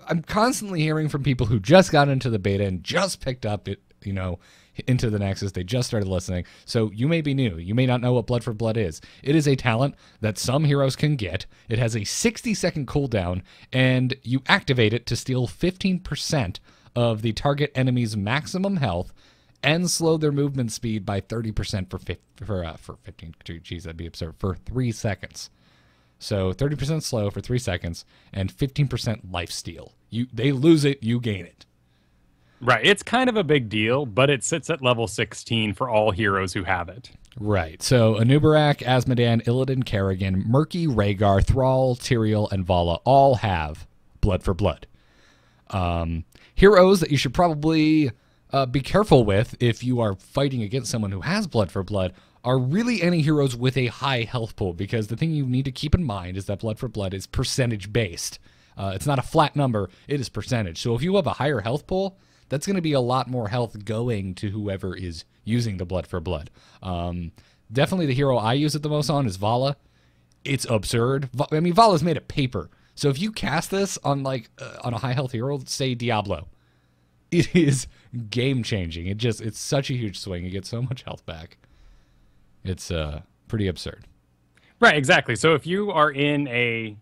I'm constantly hearing from people who just got into the beta and just picked up it, into the Nexus. They just started listening. So you may be new. You may not know what Blood for Blood is. It is a talent that some heroes can get. It has a 60-second cooldown, and you activate it to steal 15% of the target enemy's maximum health and slow their movement speed by 30% for 15. Geez, that'd be absurd. For 3 seconds. So 30% slow for 3 seconds and 15% life steal. They lose it, you gain it. Right. It's kind of a big deal, but it sits at level 16 for all heroes who have it. Right. So Anubarak, Asmodan, Illidan, Kerrigan, Murky, Rhaegar, Thrall, Tyrael, and Vala all have Blood for Blood. Heroes that you should probably be careful with if you are fighting against someone who has Blood for Blood are really any heroes with a high health pool, because the thing you need to keep in mind is that Blood for Blood is percentage based. It's not a flat number, it is percentage. So if you have a higher health pool, that's going to be a lot more health going to whoever is using the Blood for Blood. Definitely the hero I use it the most on is Vala. it's absurd. I mean, Vala's made of paper. So if you cast this on like on a high health hero, say Diablo, it is game changing. It's such a huge swing. You get so much health back. It's pretty absurd. Right, exactly. So if you are in a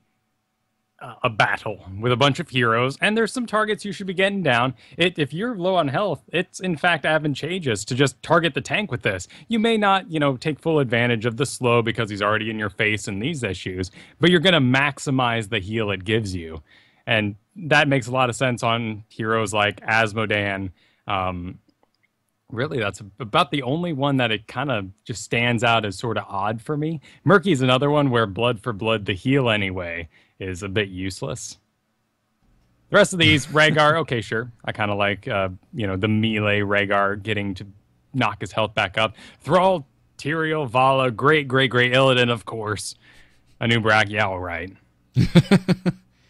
battle with a bunch of heroes, and there's some targets you should be getting down, if you're low on health, it's in fact advantageous to just target the tank with this. You may not, take full advantage of the slow because he's already in your face and these issues, but you're going to maximize the heal it gives you. And that makes a lot of sense on heroes like Asmodan. Really, that's about the only one that it kind of just stands out as sort of odd for me. Murky's another one where blood for blood, the heal anyway, is a bit useless. The rest of these, Rhaegar, okay, sure. I kind of like, the melee Rhaegar getting to knock his health back up. Thrall, Tyrael, Vala, great. Illidan, of course. Anubarak, yeah, all right.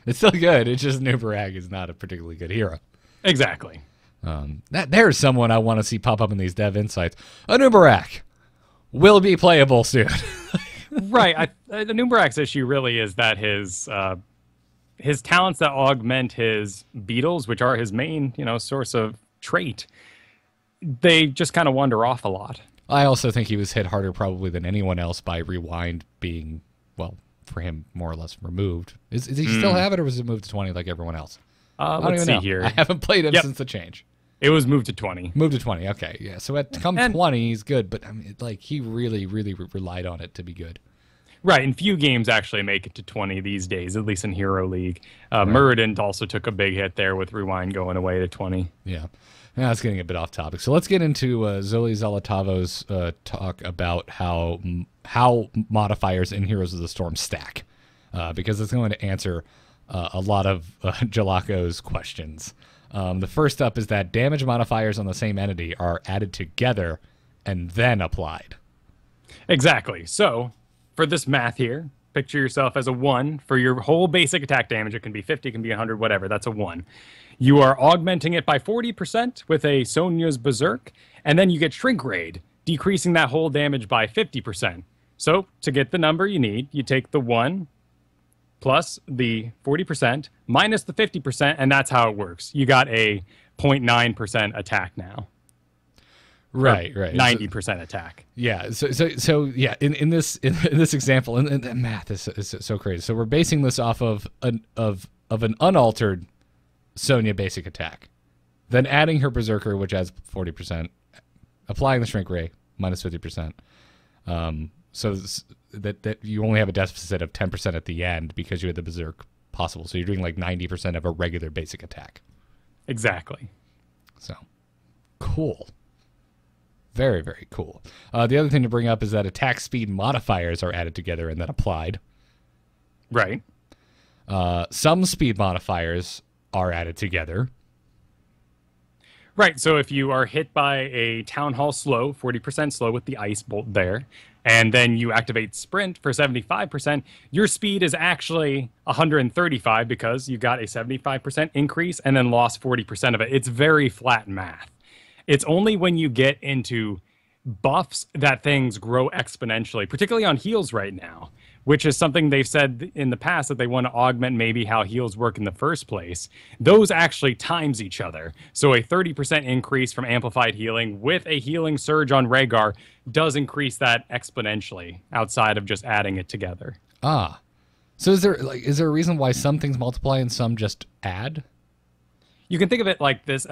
It's still good. It's just Nubarak is not a particularly good hero. Exactly. There's someone I want to see pop up in these dev insights. Anubarak will be playable soon. Right. Anubarak's issue really is that his talents that augment his beetles, which are his main, source of trait, they just kind of wander off a lot. I also think he was hit harder probably than anyone else by Rewind being, well, for him, more or less removed. Does he still have it, or was it moved to 20 like everyone else? Let's see here. I haven't played him since the change. It was moved to 20. Moved to 20, okay. Yeah, so at 20, he's good, but I mean, he really, really relied on it to be good. Right, and few games actually make it to 20 these days, at least in Hero League. Muradin also took a big hit there with Rewind going away to 20. Yeah. Now it's getting a bit off topic. So let's get into Zoli Zalatavo's talk about how modifiers in Heroes of the Storm stack, because it's going to answer a lot of Jalako's questions. The first up is that damage modifiers on the same entity are added together and then applied. Exactly. So for this math here, picture yourself as a 1 for your whole basic attack damage. It can be 50, it can be 100, whatever. That's a 1. You are augmenting it by 40% with a Sonya's Berserk, and then you get Shrink Raid, decreasing that whole damage by 50%. So to get the number you need, you take the 1 plus the 40% minus the 50%, and that's how it works. You got a 0.9% attack now. Right. 90% attack. Yeah. So yeah. In this example, and the math is so crazy. So we're basing this off of an unaltered Sonya basic attack, then adding her Berserker, which adds 40%, applying the Shrink Ray minus 50%. So that you only have a deficit of 10% at the end because you had the Berserk possible. So you're doing like 90% of a regular basic attack. Exactly. So cool. Very, very cool. The other thing to bring up is that attack speed modifiers are added together and then applied. Right. Some speed modifiers are added together. Right. So if you are hit by a Town Hall slow, 40% slow with the Ice Bolt there, and then you activate Sprint for 75%, your speed is actually 135 because you got a 75% increase and then lost 40% of it. It's very flat math. It's only when you get into buffs that things grow exponentially, particularly on heals right now, which is something they've said in the past that they want to augment maybe how heals work in the first place. Those actually times each other. So a 30% increase from amplified healing with a healing surge on Rhaegar does increase that exponentially outside of just adding it together. Ah. So is there a reason why some things multiply and some just add? You can think of it like this.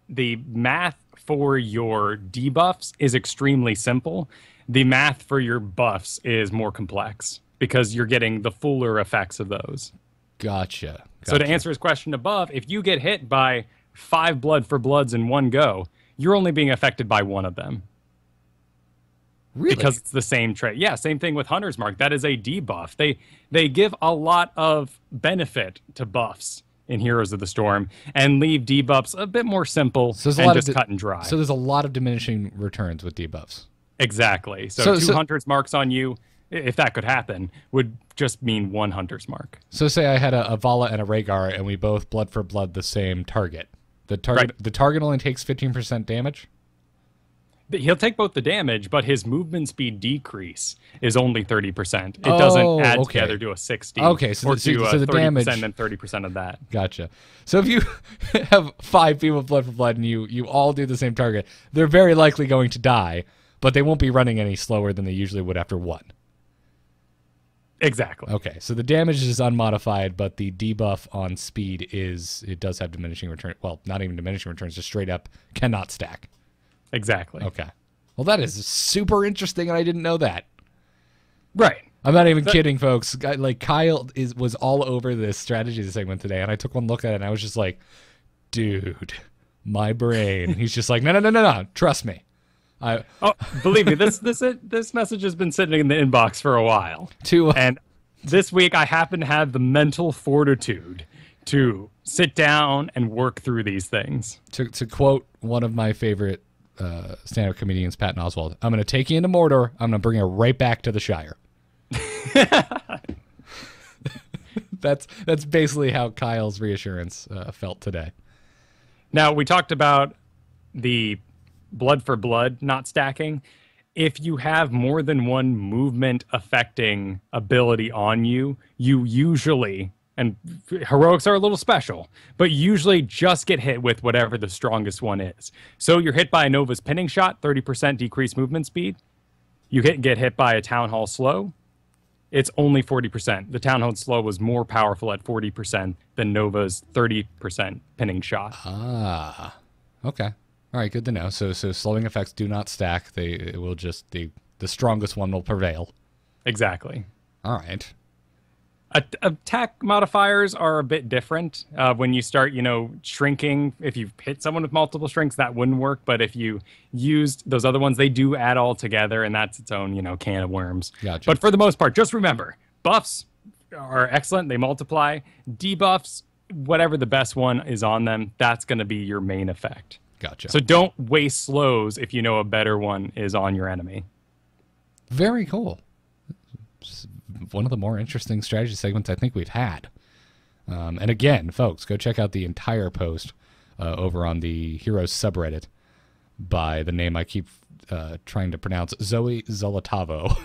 The math for your debuffs is extremely simple. The math for your buffs is more complex because you're getting the fuller effects of those. Gotcha. So to answer his question above, if you get hit by 5 blood for bloods in one go, you're only being affected by one of them. Really? Because it's the same trait. Yeah, same thing with Hunter's Mark. That is a debuff. They give a lot of benefit to buffs in Heroes of the Storm and leave debuffs a bit more simple and just cut and dry. So there's a lot of diminishing returns with debuffs. Exactly. So 2 Hunter's Marks on you, if that could happen, would just mean 1 Hunter's Mark. So say I had a Vala and a Rhaegar, and we both blood for blood the same target. The target only takes 15% damage? He'll take both the damage, but his movement speed decrease is only 30%. It doesn't add together to a 60. Okay, so or the 30% damage, and then 30% of that. Gotcha. So if you have 5 people with blood for blood and you all do the same target, they're very likely going to die, but they won't be running any slower than they usually would after 1. Exactly. Okay, so the damage is unmodified, but the debuff on speed it does have diminishing return. Well, not even diminishing returns, just straight up cannot stack. Exactly. Okay. Well, that is super interesting, and I didn't know that. Right. I'm not even kidding, folks. Like, Kyle was all over this strategy segment today, and I took one look at it, and I was just like, dude, my brain. He's just like, no, trust me. Believe me, this message has been sitting in the inbox for a while. And this week, I happen to have the mental fortitude to sit down and work through these things. To quote one of my favorite stand-up comedians, Patton Oswalt, I'm going to take you into Mordor. I'm going to bring you right back to the Shire. That's basically how Kyle's reassurance felt today. Now, we talked about the blood for blood not stacking. If you have more than one movement affecting ability on you, you usually, and heroics are a little special, but usually just get hit with whatever the strongest one is. So you're hit by a Nova's pinning shot, 30% decreased movement speed. You get hit by a Town Hall slow, it's only 40%. The Town Hall slow was more powerful at 40% than Nova's 30% pinning shot. Ah, okay. All right, good to know. So slowing effects do not stack. It will just the strongest one will prevail. Exactly. All right. Attack modifiers are a bit different. When you start, shrinking, if you hit someone with multiple shrinks, that wouldn't work. But if you used those other ones, they do add all together, and that's its own, can of worms. Gotcha. But for the most part, just remember, buffs are excellent. They multiply. Debuffs, whatever the best one is on them, that's going to be your main effect. Gotcha. So don't waste slows if you know a better one is on your enemy. Very cool. One of the more interesting strategy segments I think we've had. And again, folks, go check out the entire post over on the Heroes subreddit by the name I keep trying to pronounce, Zoe Zolotavo.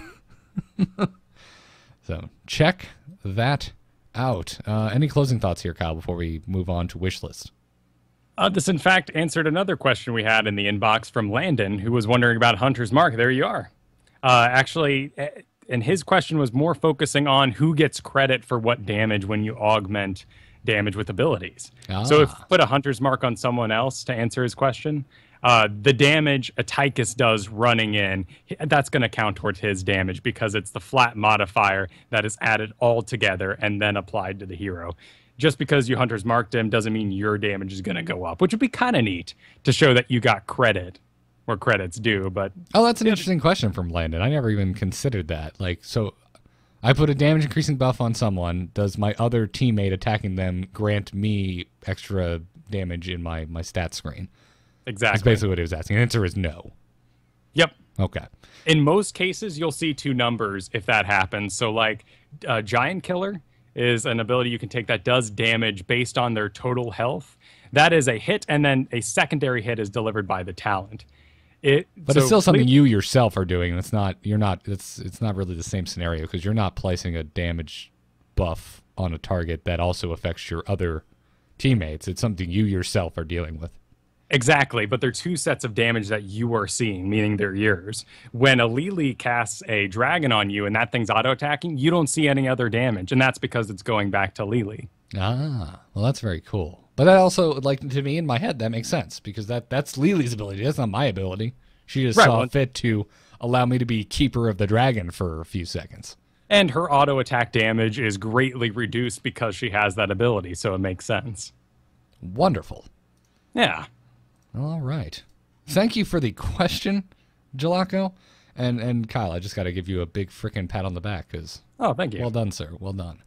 So check that out. Any closing thoughts here, Kyle, before we move on to Wishlist? This, in fact, answered another question we had in the inbox from Landon, who was wondering about Hunter's Mark. There you are. Actually, and his question was more focusing on who gets credit for what damage when you augment damage with abilities. So if you put a Hunter's Mark on someone else to answer his question, the damage Atticus does running in, that's going to count towards his damage because it's the flat modifier that is added all together and then applied to the hero. Just because you Hunter's Marked him doesn't mean your damage is going to go up, which would be kind of neat to show that you got credit where credit's due. But that's an interesting question from Landon. I never even considered that. Like, so I put a damage increasing buff on someone. Does my other teammate attacking them grant me extra damage in my stat screen? Exactly. That's basically what he was asking. The answer is no. Yep. Okay. In most cases, you'll see 2 numbers if that happens. So like Giant Killer is an ability you can take that does damage based on their total health. That is a hit, and then a secondary hit is delivered by the talent. But it's still something you yourself are doing. It's not really the same scenario because you're not placing a damage buff on a target that also affects your other teammates. It's something you yourself are dealing with. Exactly, but they're 2 sets of damage that you are seeing, meaning they're yours. When a Lily casts a dragon on you and that thing's auto-attacking, you don't see any other damage, and that's because it's going back to Lily. Ah, well, that's very cool. But that also, like, to me, in my head, that makes sense, because that's Lily's ability. That's not my ability. She just saw fit to allow me to be keeper of the dragon for a few seconds. And her auto-attack damage is greatly reduced because she has that ability, so it makes sense. Wonderful. Yeah. All right. Thank you for the question, Jalaco. And Kyle, I just got to give you a big frickin' pat on the back because thank you. Well done, sir. Well done.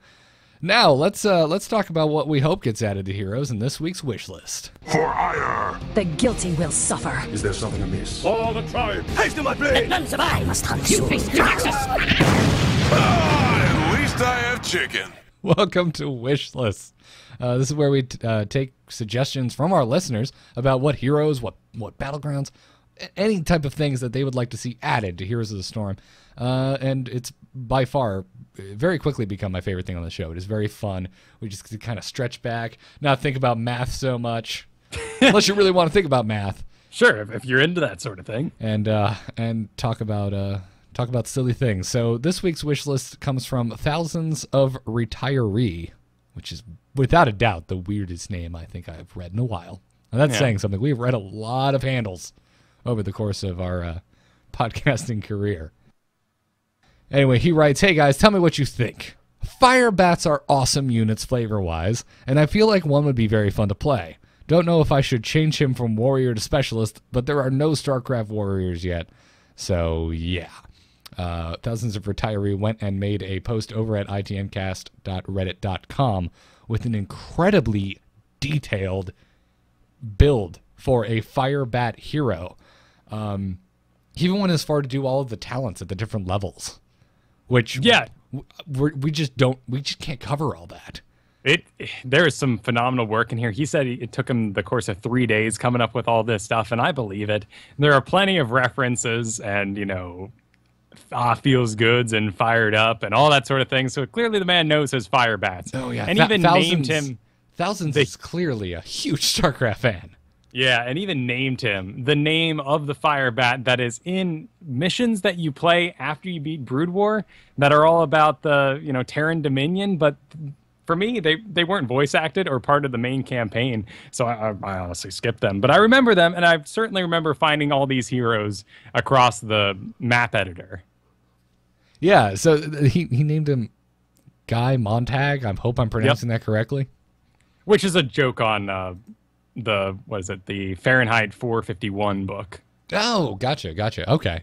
Now let's talk about what we hope gets added to Heroes in this week's wish list. For ire! The guilty will suffer. Is there something amiss? All the tribe, hasten my blade! None survive. Must hunt you face to Nexus. At least I have chicken. Welcome to Wish List. This is where we take suggestions from our listeners about what heroes, what battlegrounds, any type of things that they would like to see added to Heroes of the Storm. And it's by far very quickly become my favorite thing on the show. It is very fun. We just kind of stretch back, not think about math so much, unless you really want to think about math. Sure, if you're into that sort of thing. And talk about silly things. So this week's wish list comes from Thousands of Retiree, which is without a doubt the weirdest name I think I've read in a while. And that's saying something. We've read a lot of handles over the course of our podcasting career. Anyway, he writes, "Hey guys, tell me what you think. Firebats are awesome units flavor-wise, and I feel like one would be very fun to play. Don't know if I should change him from warrior to specialist, but there are no StarCraft warriors yet. So, yeah." Thousands of Retiree went and made a post over at itmcast.reddit.com with an incredibly detailed build for a Firebat hero. He even went as far to do all of the talents at the different levels. Which we just can't cover all that. There is some phenomenal work in here. He said it took him the course of 3 days coming up with all this stuff, and I believe it. There are plenty of references and, feels goods and fired up and all that sort of thing. So clearly the man knows his Firebats. Oh, yeah. And even named him. Thousands is clearly a huge StarCraft fan. Yeah, and even named him the name of the Firebat that is in missions that you play after you beat Brood War that are all about the, Terran Dominion, but for me, they weren't voice acted or part of the main campaign, so I honestly skipped them. But I remember them, and I certainly remember finding all these heroes across the map editor. Yeah, so he named him Guy Montag. I hope I'm pronouncing that correctly. Which is a joke on the Fahrenheit 451 book. Oh, gotcha. Okay.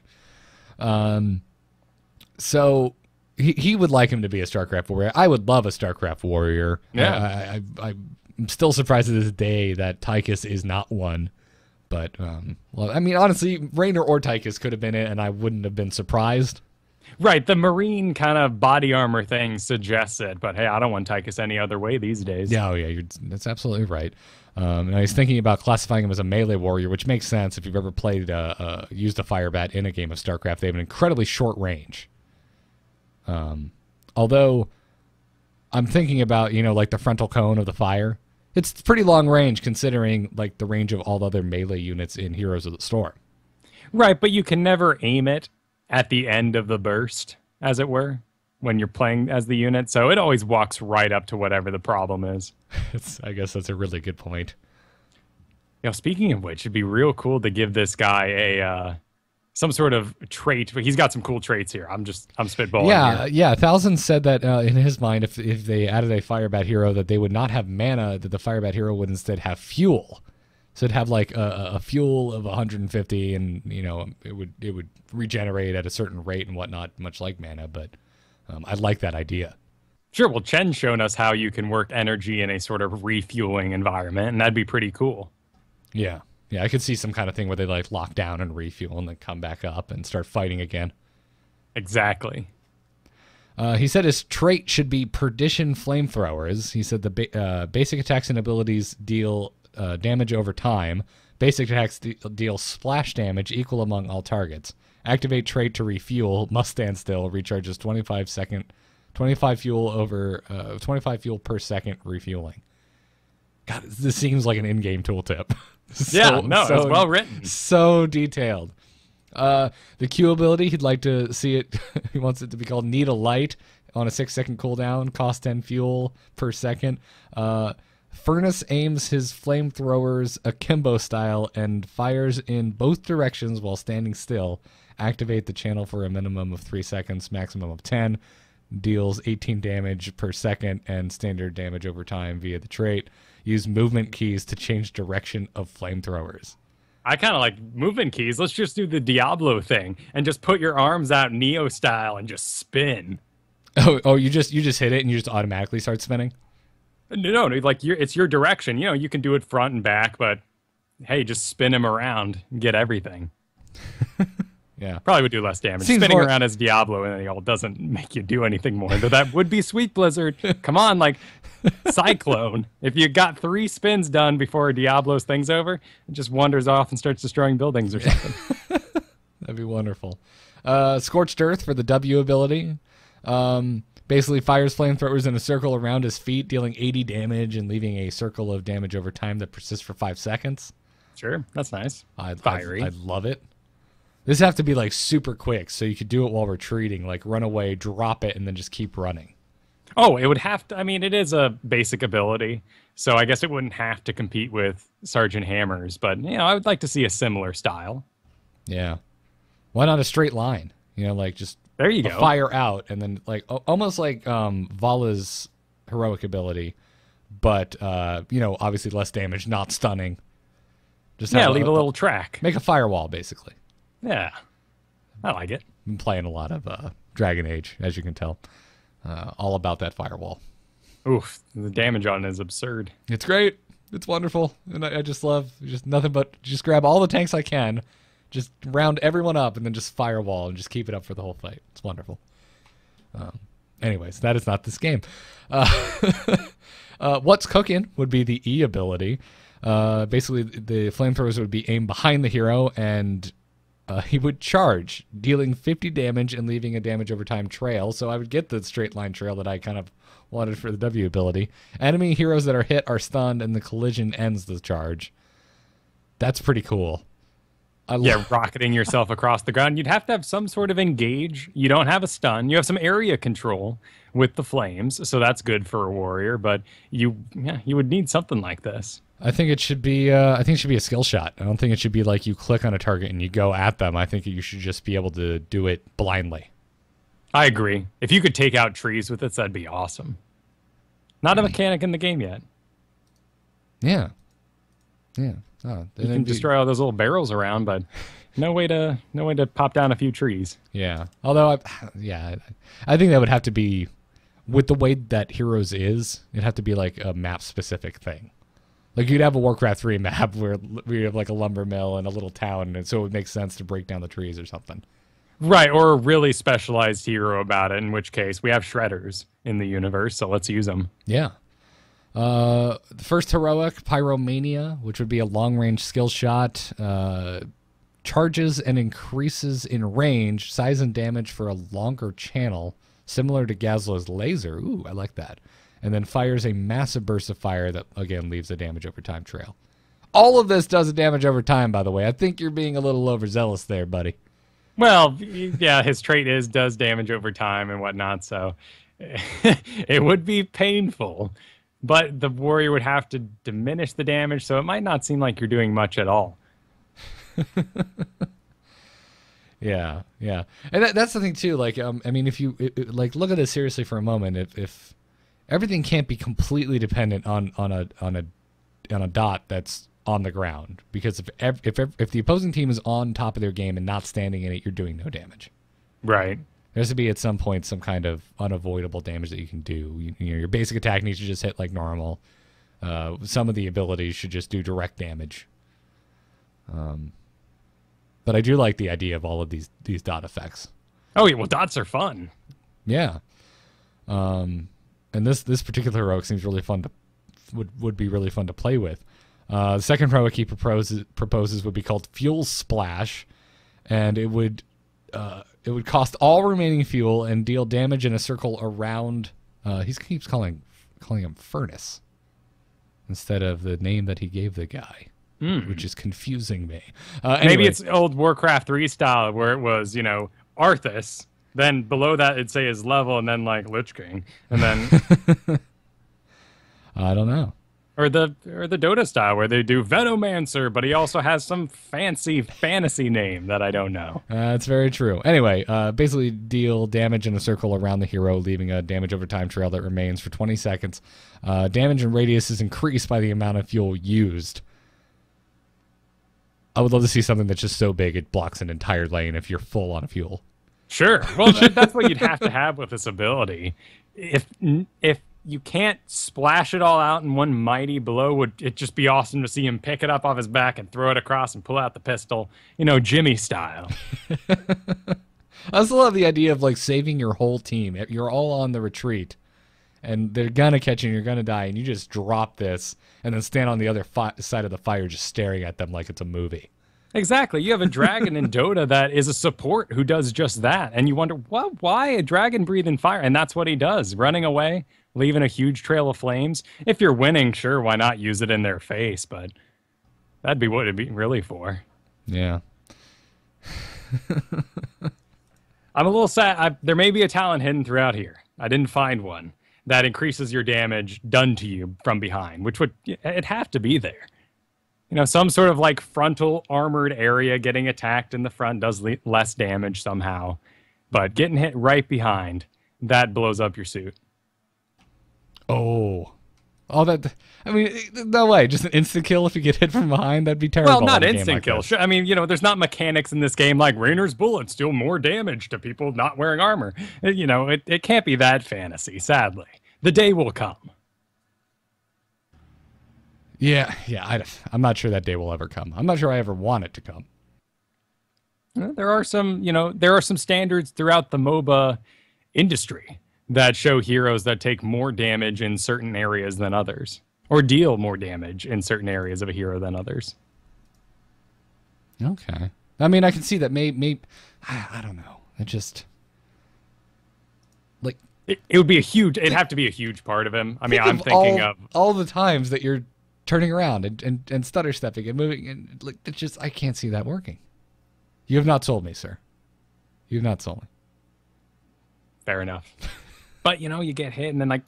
So he would like him to be a StarCraft warrior. I would love a StarCraft warrior. Yeah. I'm still surprised to this day that Tychus is not one. But, honestly, Raynor or Tychus could have been it, and I wouldn't have been surprised. Right, the marine kind of body armor thing suggests it, but hey, I don't want Tychus any other way these days. Yeah, that's absolutely right. And I was thinking about classifying him as a melee warrior, which makes sense if you've ever played used a Firebat in a game of StarCraft. They have an incredibly short range. Although I'm thinking about, like the frontal cone of the fire. It's pretty long range considering like the range of all the other melee units in Heroes of the Storm. Right, but you can never aim it at the end of the burst, as it were, when you're playing as the unit. So it always walks right up to whatever the problem is. I guess that's a really good point. Speaking of which, it'd be real cool to give this guy a some sort of trait. He's got some cool traits here. I'm spitballing here. Yeah. Thousand said that in his mind, if they added a Firebat hero, that they would not have mana, that the Firebat hero would instead have fuel. So it'd have like a fuel of 150, and it would regenerate at a certain rate and whatnot, much like mana. But I like that idea. Sure. Well, Chen's shown us how you can work energy in a sort of refueling environment, and that'd be pretty cool. Yeah. I could see some kind of thing where they like lock down and refuel and then come back up and start fighting again. Exactly. He said his trait should be Perdition Flamethrowers. He said the basic attacks and abilities deal damage over time. Basic attacks deal splash damage equal among all targets. Activate trait to refuel. Must stand still. Recharges 25 fuel per second refueling. God, this seems like an in-game tooltip. It's well written. So detailed. The Q ability, he'd like to see it. He wants it to be called Need a Light on a 6-second cooldown. Cost 10 fuel per second. Furnace aims his flamethrowers akimbo style and fires in both directions while standing still. Activate the channel for a minimum of 3 seconds, maximum of 10. Deals 18 damage per second and standard damage over time via the trait. Use movement keys to change direction of flamethrowers. I kind of like movement keys. Let's just do the Diablo thing and just put your arms out Neo style and just spin. Oh, you just hit it and you just automatically start spinning? No, like it's your direction. You can do it front and back, but hey, just spin him around and get everything. Yeah. Probably would do less damage. Seems Spinning more- around as Diablo and all doesn't make you do anything more. Though that would be sweet, Blizzard. Come on, like Cyclone. If you got 3 spins done before Diablo's thing's over, it just wanders off and starts destroying buildings or something. That'd be wonderful. Scorched Earth for the W ability. Basically fires flamethrowers in a circle around his feet, dealing 80 damage and leaving a circle of damage over time that persists for 5 seconds. Sure, that's nice. Fiery. I'd love it. This have to be like super quick, so you could do it while retreating, like run away, drop it, and then just keep running. Oh, it would have to. I mean, it is a basic ability, so I guess it wouldn't have to compete with Sergeant Hammer's, but, I would like to see a similar style. Yeah. Why not a straight line? Like just there you go. Fire out, and then like almost like Vala's heroic ability, but obviously less damage, not stunning. Just leave a little track. Make a firewall, basically. Yeah, I like it. Been playing a lot of Dragon Age, as you can tell. All about that firewall. Oof, the damage on it is absurd. It's great. It's wonderful, and I just love nothing but just grab all the tanks I can, just round everyone up, and then just firewall and just keep it up for the whole fight. It's wonderful. Anyways, that is not this game. What's cooking would be the E ability. Basically, the flamethrowers would be aimed behind the hero, and he would charge, dealing 50 damage and leaving a damage over time trail. So I would get the straight line trail that I kind of wanted for the W ability. Enemy heroes that are hit are stunned, and the collision ends the charge. That's pretty cool. Rocketing yourself across the ground. You'd have to have some sort of engage. You don't have a stun. You have some area control with the flames, so that's good for a warrior. But you would need something like this. I think it should be. I think it should be a skill shot. I don't think it should be like you click on a target and you go at them. I think you should just be able to do it blindly. I agree. If you could take out trees with it, that'd be awesome. Not a mechanic in the game yet. Yeah. Yeah. Oh, you can destroy all those little barrels around, but no way to pop down a few trees. Yeah. Although, I think that would have to be, with the way that Heroes is, it'd have to be like a map specific thing. Like you'd have a Warcraft 3 map where you have like a lumber mill and a little town, and so it would make sense to break down the trees or something. Right, or a really specialized hero about it, in which case we have shredders in the universe, so let's use them. Yeah. The first heroic, Pyromania, which would be a long-range skill shot, charges and increases in range, size, and damage for a longer channel, similar to Gazlo's laser. Ooh, I like that. And then fires a massive burst of fire that, again, leaves a damage over time trail. All of this does a damage over time, by the way. I think you're being a little overzealous there, buddy. Well, yeah, his trait does damage over time and whatnot, so it would be painful. But the warrior would have to diminish the damage, so it might not seem like you're doing much at all. Yeah. And that's the thing, too. Like, I mean, if you look at this seriously for a moment, if everything can't be completely dependent on a dot that's on the ground, because if the opposing team is on top of their game and not standing in it, you're doing no damage. Right. There has to be at some point some kind of unavoidable damage that you can do. Your basic attack needs to just hit like normal. Some of the abilities should just do direct damage. But I do like the idea of all of these dot effects. Oh yeah, well, dots are fun. Yeah. And this particular heroic seems really fun would be really fun to play with. The second heroic he proposes would be called Fuel Splash, and it would cost all remaining fuel and deal damage in a circle around. He keeps calling him Furnace instead of the name that he gave the guy, which is confusing me. Anyway. Maybe it's old Warcraft 3 style where it was, Arthas. Then below that it'd say his level, and then like Lich King, and then I don't know. Or the Dota style where they do Venomancer, but he also has some fancy fantasy name that I don't know. That's very true. Anyway, basically deal damage in a circle around the hero, leaving a damage over time trail that remains for 20 seconds. Damage and radius is increased by the amount of fuel used. I would love to see something that's just so big it blocks an entire lane if you're full on fuel. Sure. Well, that's what you'd have to have with this ability. If you can't splash it all out in one mighty blow. Would it just be awesome to see him pick it up off his back and throw it across and pull out the pistol, Jimmy style. I also love the idea of like saving your whole team. You're all on the retreat, and they're gonna catch you and you're gonna die, and you just drop this and then stand on the other side of the fire just staring at them like it's a movie. Exactly. You have a dragon in Dota that is a support who does just that. And you wonder, why a dragon breathing fire? And that's what he does, running away, leaving a huge trail of flames. If you're winning, sure, why not use it in their face? But that'd be what it'd be really for. Yeah. I'm a little sad. There may be a talent hidden throughout here. I didn't find one that increases your damage done to you from behind, which it'd have to be there. Some sort of like frontal armored area getting attacked in the front does less damage somehow. But getting hit right behind, that blows up your suit. Oh, no way. Just an instant kill if you get hit from behind? That'd be terrible. Well, not instant kill. Sure. I mean, there's not mechanics in this game like Rainer's bullets deal more damage to people not wearing armor. It can't be that fantasy, sadly. The day will come. Yeah, I'm not sure that day will ever come. I'm not sure I ever want it to come. There are some standards throughout the MOBA industry that show heroes that take more damage in certain areas than others, or deal more damage in certain areas of a hero than others. Okay. I mean, I can see that I don't know. It just like it would be it'd have to be a huge part of him. I mean, I'm thinking of all the times that you're turning around and stutter stepping and moving, and like it's just, I can't see that working. You have not sold me, sir. You have not sold me. Fair enough. But you get hit and then like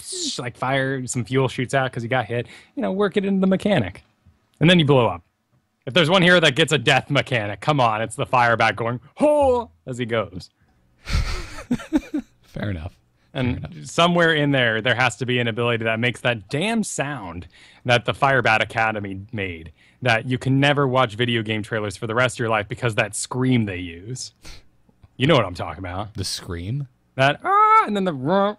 fire, some fuel shoots out because you got hit. Work it into the mechanic, and then you blow up. If there's one hero that gets a death mechanic, come on, it's the Firebat going "ho" as he goes. Fair enough. And somewhere in there has to be an ability that makes that damn sound that the Firebat Academy made, that you can never watch video game trailers for the rest of your life because that scream they use. You know what I'm talking about. The scream? That, and then the the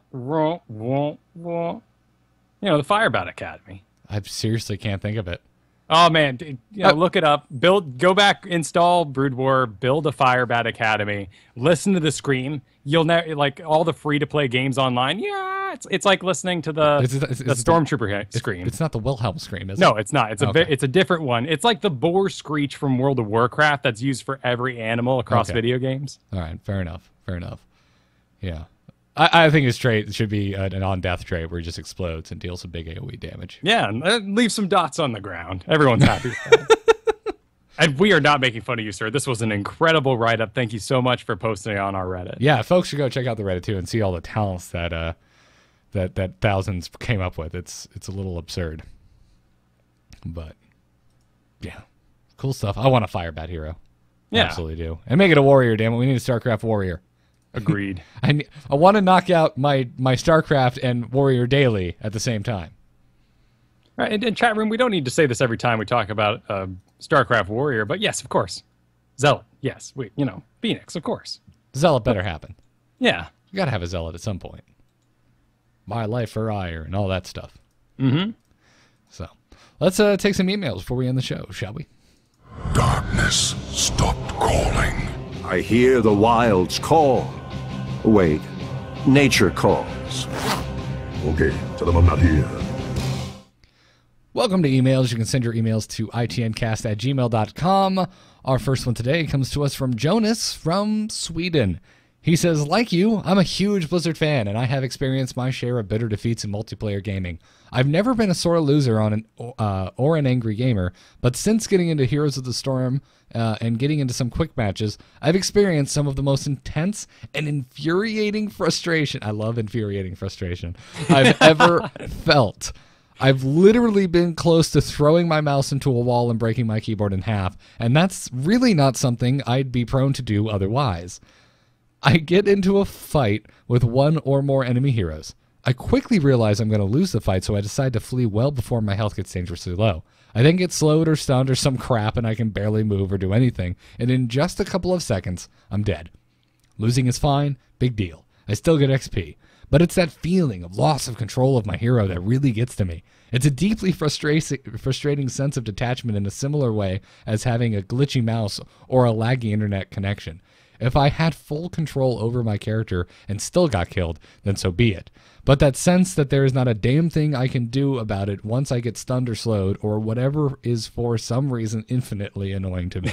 Firebat Academy. I seriously can't think of it. Oh man, look it up. Go back, install Brood War, build a Firebat Academy, listen to the scream. You'll never like all the free-to-play games online. Yeah, it's like listening to the Stormtrooper scream. It's not the Wilhelm scream, is it? No, it's not. It's a different one. It's like the boar screech from World of Warcraft that's used for every animal across video games. All right, fair enough. Yeah. I think his trait should be an on-death trait where he just explodes and deals some big AoE damage. Yeah, and leave some dots on the ground. Everyone's happy with that. And we are not making fun of you, sir. This was an incredible write-up. Thank you so much for posting it on our Reddit. Yeah, folks should go check out the Reddit, too, and see all the talents that that thousands came up with. It's a little absurd. But, yeah. Cool stuff. I want a Firebat hero. Yeah. Absolutely do. And make it a warrior, damn it. We need a StarCraft warrior. Agreed. I want to knock out my StarCraft and Warrior daily at the same time. Right, and in chat room, we don't need to say this every time we talk about StarCraft Warrior, but yes, of course. Zealot, yes. Phoenix, of course. Zealot better happen. Yeah. You got to have a Zealot at some point. My life for ire and all that stuff. Mm-hmm. So, let's take some emails before we end the show, shall we? Darkness stopped calling. I hear the wilds call. Wait, nature calls. Okay, tell them I'm not here. Welcome to emails. You can send your emails to itncast@gmail.com. Our first one today comes to us from Jonas from Sweden. He says, like you, I'm a huge Blizzard fan, and I have experienced my share of bitter defeats in multiplayer gaming. I've never been a sore loser on or an angry gamer, but since getting into Heroes of the Storm and getting into some quick matches, I've experienced some of the most intense and infuriating frustration. I love infuriating frustration I've ever felt. I've literally been close to throwing my mouse into a wall and breaking my keyboard in half, and that's really not something I'd be prone to do otherwise. I get into a fight with one or more enemy heroes. I quickly realize I'm going to lose the fight, so I decide to flee well before my health gets dangerously low. I then get slowed or stunned or some crap, and I can barely move or do anything, and in just a couple of seconds, I'm dead. Losing is fine, big deal. I still get XP. But it's that feeling of loss of control of my hero that really gets to me. It's a deeply frustrating sense of detachment in a similar way as having a glitchy mouse or a laggy internet connection. If I had full control over my character and still got killed, then so be it. But that sense that there is not a damn thing I can do about it once I get stunned or slowed or whatever is for some reason infinitely annoying to me.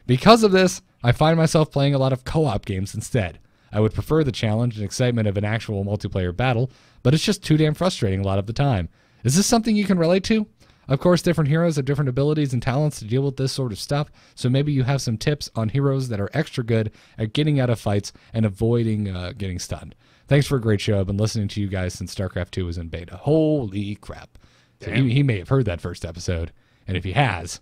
Because of this, I find myself playing a lot of co-op games instead. I would prefer the challenge and excitement of an actual multiplayer battle, but it's just too damn frustrating a lot of the time. Is this something you can relate to? Of course, different heroes have different abilities and talents to deal with this sort of stuff, so maybe you have some tips on heroes that are extra good at getting out of fights and avoiding getting stunned. Thanks for a great show. I've been listening to you guys since StarCraft 2 was in beta. Holy crap. So he may have heard that first episode, and if he has,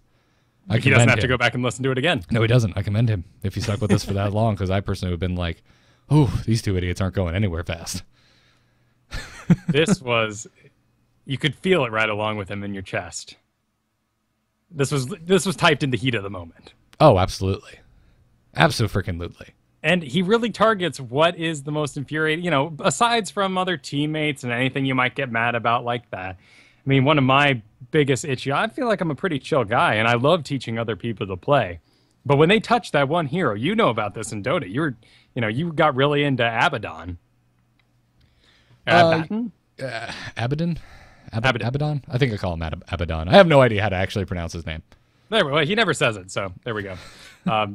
he doesn't have to go back and listen to it again. No, he doesn't. I commend him if he stuck with us for that long, because I personally would have been like, oh, these two idiots aren't going anywhere fast. This was... You could feel it right along with him in your chest. This was typed in the heat of the moment. Oh, absolutely. Abso-freaking-lutely. And he really targets what is the most infuriating, you know, aside from other teammates and anything you might get mad about like that. I mean, one of my biggest itchy, I feel like I'm a pretty chill guy, and I love teaching other people to play. But when they touch that one hero, you know about this in Dota. You got really into Abaddon. Abaddon? Abaddon? I think I call him Abaddon. I have no idea how to actually pronounce his name. Well, he never says it, so there we go.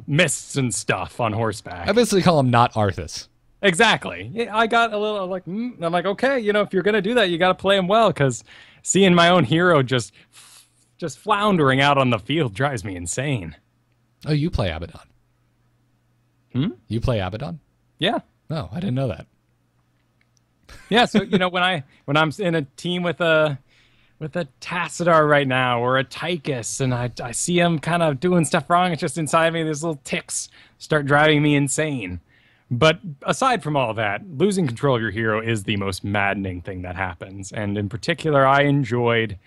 Mists and stuff on horseback. I basically call him not Arthas. Exactly. Yeah, I got a little like, I'm like, okay, you know, if you're going to do that, you got to play him well, because seeing my own hero just floundering out on the field drives me insane. Oh, you play Abaddon? You play Abaddon? Yeah. Oh, I didn't know that. Yeah, so you know when I'm in a team with a Tassadar right now or a Tychus, and I see him kind of doing stuff wrong, it's just inside me these little ticks start driving me insane. But aside from all that, losing control of your hero is the most maddening thing that happens. And in particular, I enjoyed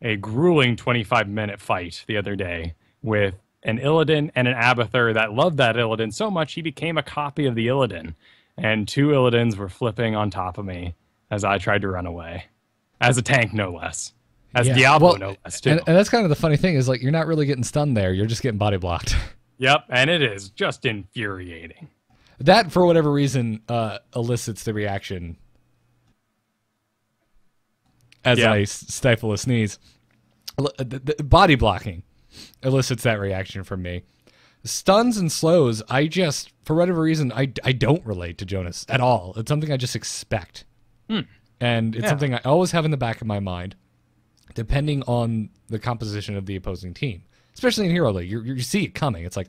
a grueling 25-minute fight the other day with an Illidan and an Abathur that loved that Illidan so much he became a copy of the Illidan. And two Illadins were flipping on top of me as I tried to run away. As a tank, no less. As Diablo, no less, too. And that's kind of the funny thing is, like, you're not really getting stunned there. You're just getting body blocked. Yep, and it is just infuriating. That, for whatever reason, elicits the reaction as I stifle a sneeze. The body blocking elicits that reaction from me. Stuns and slows, I just, for whatever reason, I don't relate to Jonas at all. It's something I just expect. And it's something I always have in the back of my mind, depending on the composition of the opposing team. Especially in Hero League, you see it coming. It's like,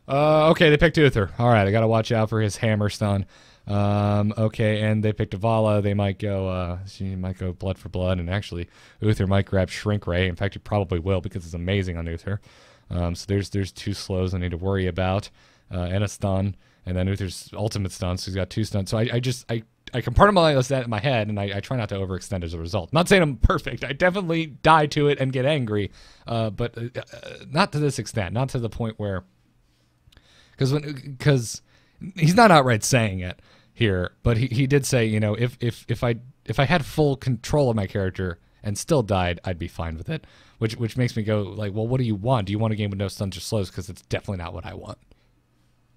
okay, they picked Uther. All right, I got to watch out for his hammer stun. Okay, and they picked Avala. They might go, she might go blood for blood, and actually, Uther might grab Shrink Ray. In fact, he probably will because it's amazing on Uther. So there's two slows I need to worry about, and a stun, and then Uther's ultimate stun, so he's got two stuns. So I compartmentalize that in my head, and I try not to overextend as a result. Not saying I'm perfect. I definitely die to it and get angry, but not to this extent. Not to the point where, because he's not outright saying it here, but he did say, you know, if I had full control of my character and still died, I'd be fine with it. Which makes me go like, well, what do you want? Do you want a game with no stuns or slows? Because it's definitely not what I want.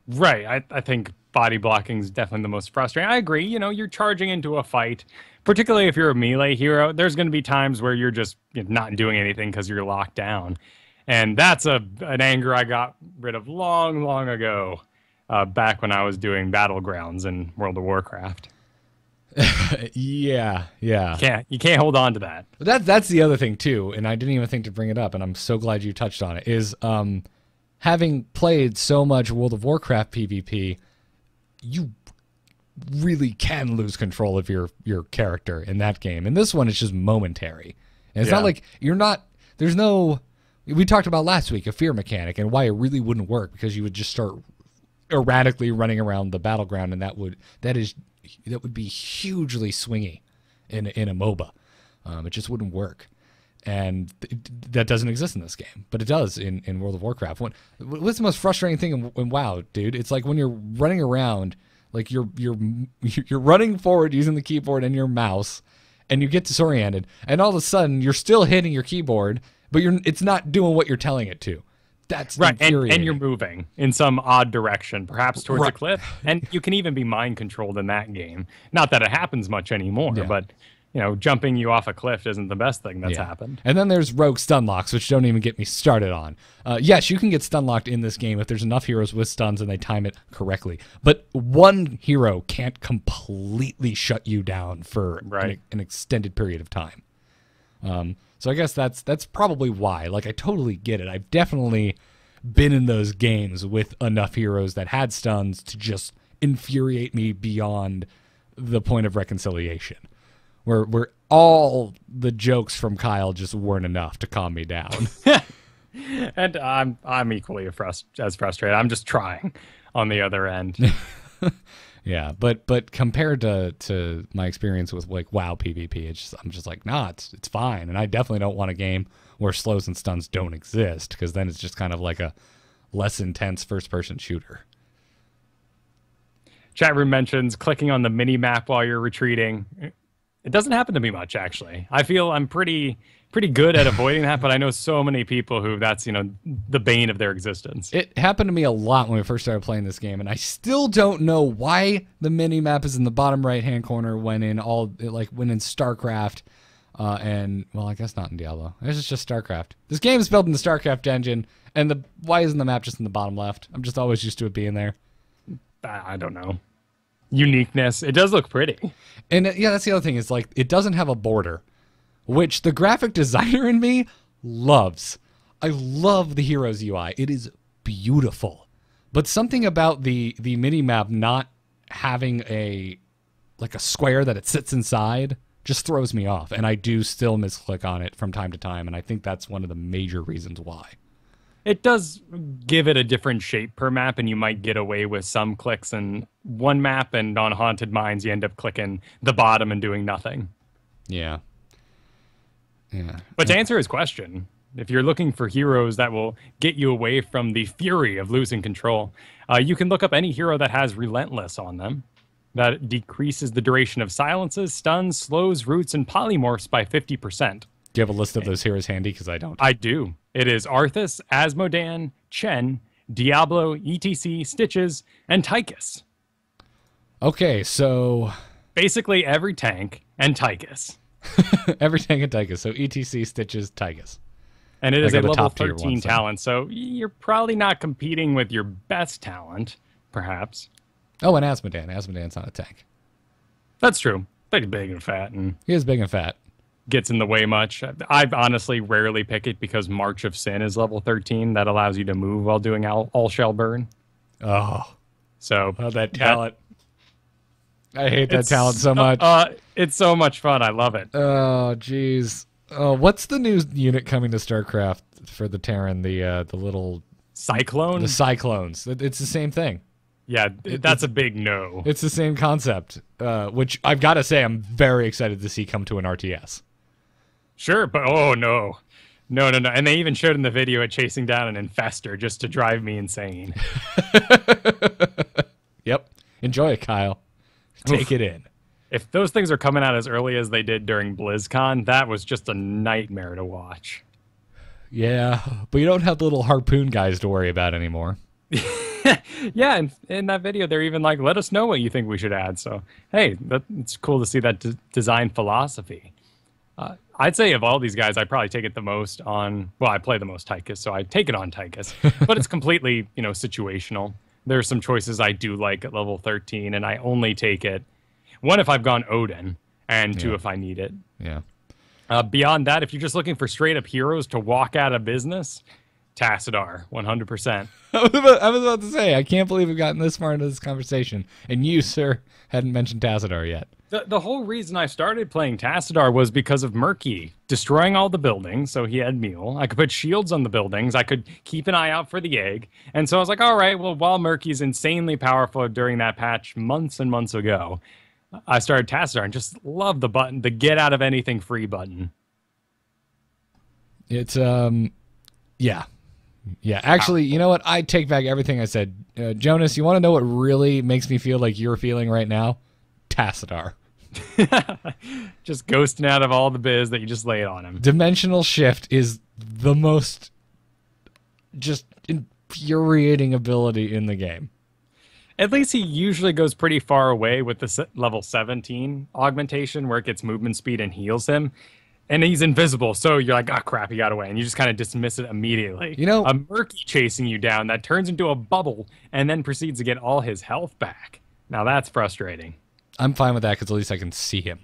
Right. I think body blocking is definitely the most frustrating. I agree. You know, you're charging into a fight, particularly if you're a melee hero. There's going to be times where you're just not doing anything because you're locked down. And that's an anger I got rid of long, long ago, back when I was doing Battlegrounds in World of Warcraft. Yeah. You can't hold on to that. That's the other thing too, and I didn't even think to bring it up, and I'm so glad you touched on it, is having played so much World of Warcraft PvP, you really can lose control of your character in that game. And this one is just momentary. And it's not like there's no, we talked about last week, a fear mechanic and why it really wouldn't work, because you would just start erratically running around the battleground, and that would be hugely swingy in a MOBA. It just wouldn't work. And that doesn't exist in this game, but it does in World of Warcraft. What's the most frustrating thing in WoW, dude? It's like when you're running around, Like you're running forward using the keyboard and your mouse, and you get disoriented, and all of a sudden you're still hitting your keyboard, but it's not doing what you're telling it to. That's right, infuriating. and you're moving in some odd direction, perhaps towards Right. a cliff, and you can even be mind controlled in that game. Not that it happens much anymore, but jumping you off a cliff isn't the best thing that's happened. And then there's rogue stun locks, which don't even get me started on. Yes, you can get stun locked in this game if there's enough heroes with stuns and they time it correctly. But one hero can't completely shut you down for an extended period of time. So I guess that's probably why. Like, I totally get it. I've definitely been in those games with enough heroes that had stuns to just infuriate me beyond the point of reconciliation. Where all the jokes from Kyle just weren't enough to calm me down. And I'm equally as frustrated. I'm just trying on the other end. Yeah, but compared to my experience with like WoW PvP, I'm just like, nah, it's fine. And I definitely don't want a game where slows and stuns don't exist, because then it's just kind of like a less intense first-person shooter. Chat room mentions clicking on the mini map while you're retreating. It doesn't happen to me much, actually. I feel I'm pretty good at avoiding that, but I know so many people who that's the bane of their existence. It happened to me a lot when we first started playing this game, and I still don't know why the mini map is in the bottom right hand corner when in StarCraft, and well, I guess not in Diablo. It's just StarCraft. This game is built in the StarCraft engine, and why isn't the map just in the bottom left? I'm just always used to it being there. I don't know. Uniqueness. It does look pretty. And yeah, that's the other thing, is like it doesn't have a border, which the graphic designer in me loves. I love the hero's UI. It is beautiful. But something about the mini map not having a square that it sits inside just throws me off, and I do still misclick on it from time to time, and I think that's one of the major reasons why. It does give it a different shape per map, and you might get away with some clicks in one map, and on Haunted Mines, you end up clicking the bottom and doing nothing. Yeah. Yeah. But to answer his question, if you're looking for heroes that will get you away from the fury of losing control, you can look up any hero that has Relentless on them. That decreases the duration of silences, stuns, slows, roots, and polymorphs by 50%. Do you have a list of those heroes handy? Because I don't. I do. It is Arthas, Asmodan, Chen, Diablo, ETC, Stitches, and Tychus. Okay, so basically every tank and Tychus. Every tank and Tychus. So ETC, Stitches, Tychus. And it is a level 13 talent, so you're probably not competing with your best talent, perhaps. Oh, and Asmodan. Asmodan's not a tank. That's true. Pretty big and fat. And he is big and fat. Gets in the way much. I honestly rarely pick it because March of Sin is level 13. That allows you to move while doing all shell burn. Oh. So that talent. I hate that talent so much. It's so much fun. I love it. Oh, jeez. Oh, what's the new unit coming to StarCraft for the Terran? The little Cyclone? The Cyclones. It's the same thing. Yeah, that's a big no. It's the same concept, which I've got to say I'm very excited to see come to an RTS. Sure, but oh no. No. And they even showed in the video it chasing down an infestor just to drive me insane. Yep. Enjoy it, Kyle. Take it in. If those things are coming out as early as they did during BlizzCon, that was just a nightmare to watch. Yeah, but you don't have the little harpoon guys to worry about anymore. Yeah, and in that video, they're even like, let us know what you think we should add. So, hey, it's cool to see that design philosophy. I'd say of all these guys, I probably take it the most on, well, I play the most Tychus, so I take it on Tychus. But it's completely, situational. There are some choices I do like at level 13, and I only take it, one, if I've gone Odin, and two, if I need it. Yeah. Beyond that, if you're just looking for straight-up heroes to walk out of business, Tassadar, 100%. I was about to say, I can't believe we've gotten this far into this conversation, and you, sir, hadn't mentioned Tassadar yet. The whole reason I started playing Tassadar was because of Murky destroying all the buildings, so he had Mule. I could put shields on the buildings. I could keep an eye out for the egg. And so I was like, all right, well, while Murky's insanely powerful during that patch months and months ago, I started Tassadar and just love the button, the get out of anything free button. It's, yeah. Yeah, actually, you know what? I take back everything I said. Jonas, you want to know what really makes me feel like you're feeling right now? Tassadar. Just ghosting out of all the biz that you just laid on him. Dimensional shift is the most just infuriating ability in the game. At least he usually goes pretty far away with the level 17 augmentation where it gets movement speed and heals him. And he's invisible, so you're like, oh crap, he got away. And you just kind of dismiss it immediately. You know, a Murky chasing you down that turns into a bubble and then proceeds to get all his health back. Now that's frustrating. I'm fine with that because at least I can see him.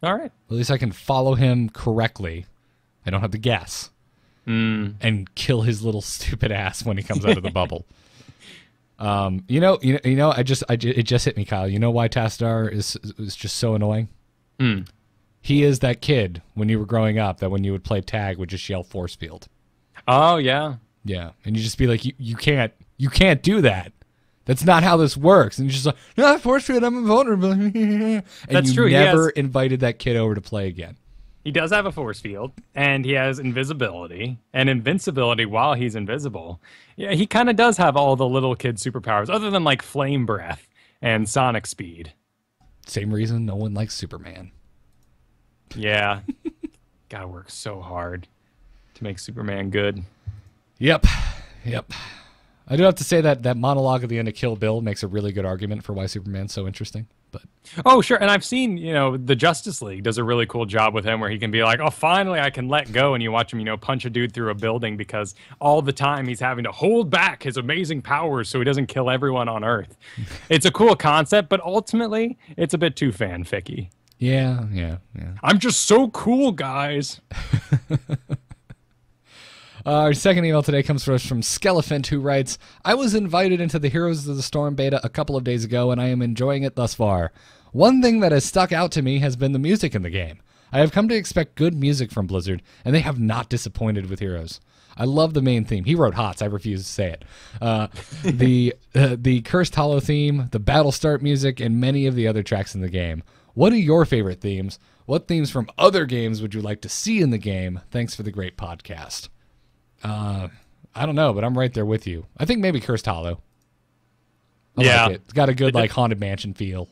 All right. At least I can follow him correctly. I don't have to guess. And kill his little stupid ass when he comes out of the bubble. It just hit me, Kyle. You know why Tassadar is just so annoying? He is that kid when you were growing up that when you would play tag would just yell force field. Oh yeah. Yeah. And you just be like, you can't do that. That's not how this works. And you're just like, no, force field, I'm invulnerable. And That's true. You never invited that kid over to play again. He does have a force field, and he has invisibility and invincibility while he's invisible. Yeah, he kind of does have all the little kid superpowers, other than like flame breath and sonic speed. Same reason no one likes Superman. Yeah. Gotta work so hard to make Superman good. Yep. I do have to say that monologue at the end of Kill Bill makes a really good argument for why Superman's so interesting. But oh, sure. And I've seen, the Justice League does a really cool job with him where he can be like, oh, finally I can let go. And you watch him, punch a dude through a building because all the time he's having to hold back his amazing powers so he doesn't kill everyone on Earth. It's a cool concept, but ultimately it's a bit too fanficky. Yeah. I'm just so cool, guys. Our second email today comes to us from Skelephant, who writes, I was invited into the Heroes of the Storm beta a couple of days ago, and I am enjoying it thus far. One thing that has stuck out to me has been the music in the game. I have come to expect good music from Blizzard, and they have not disappointed with Heroes. I love the main theme. He wrote HOTS. I refuse to say it. The Cursed Hollow theme, the Battle Start music, and many of the other tracks in the game. What are your favorite themes? What themes from other games would you like to see in the game? Thanks for the great podcast. I don't know, but I'm right there with you. I think maybe Cursed Hollow. I like it. It's got a good Haunted Mansion feel.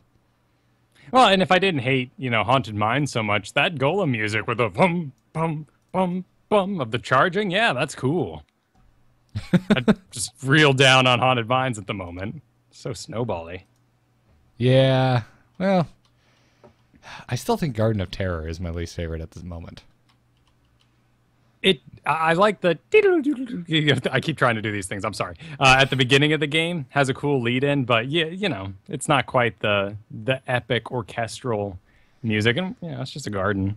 Well, and if I didn't hate, Haunted Mine so much, that Golem music with the bum, bum, bum, bum of the charging, yeah, that's cool. I just reel down on Haunted Mines at the moment. So snowbally. Yeah, well, I still think Garden of Terror is my least favorite at this moment. I like the... I keep trying to do these things. I'm sorry. At the beginning of the game, has a cool lead-in, but yeah, it's not quite the epic orchestral music, and it's just a garden.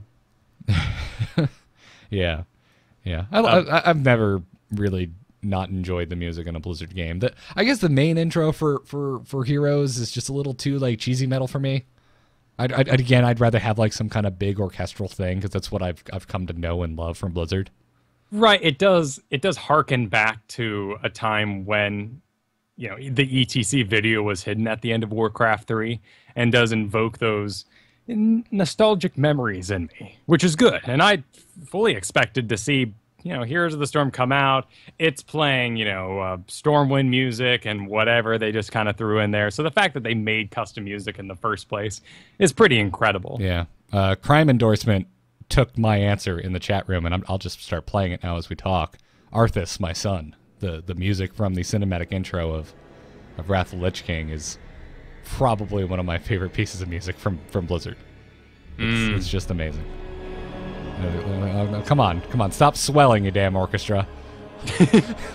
Yeah. I've never really not enjoyed the music in a Blizzard game. I guess the main intro for Heroes is just a little too cheesy metal for me. I'd rather have some kind of big orchestral thing because that's what I've come to know and love from Blizzard. Right, it does harken back to a time when the ETC video was hidden at the end of Warcraft 3 and does invoke those nostalgic memories in me, which is good. And I fully expected to see Heroes of the Storm come out. It's playing Stormwind music and whatever they just kind of threw in there. So the fact that they made custom music in the first place is pretty incredible. Yeah. Crime Endorsement took my answer in the chat room, and I'll just start playing it now as we talk. Arthas, my son, the music from the cinematic intro of Wrath of the Lich King is probably one of my favorite pieces of music from Blizzard. It's just amazing. Come on, stop swelling, you damn orchestra.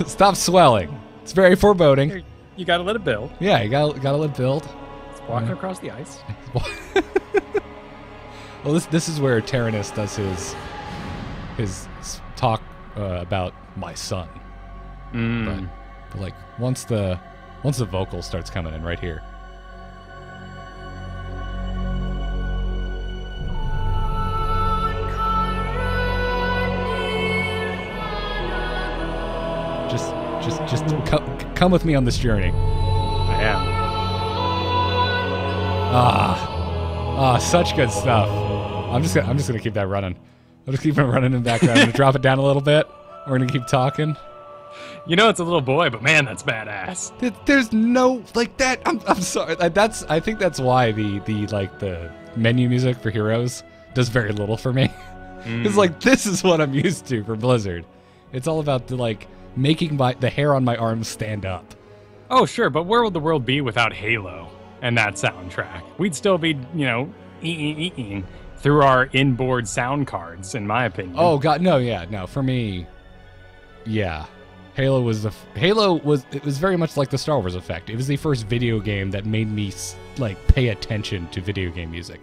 Stop swelling. It's very foreboding. You gotta let it build. Yeah, you gotta let it build. It's walking across the ice. Well, this is where Tyrannus does his talk about my son. But once the vocal starts coming in right here. Just come with me on this journey. I am. Such good stuff. I'm just gonna keep that running. I'm just keep it running in the background. I'm gonna drop it down a little bit. We're gonna keep talking. You know it's a little boy, but man, that's badass. There's no like that. I'm sorry. I think that's why the menu music for Heroes does very little for me. It's like this is what I'm used to for Blizzard. It's all about making the hair on my arms stand up. Oh sure, but where would the world be without Halo and that soundtrack? We'd still be, eating through our inboard sound cards, in my opinion. Oh god, no. For me, yeah. Halo was very much like the Star Wars effect. It was the first video game that made me pay attention to video game music.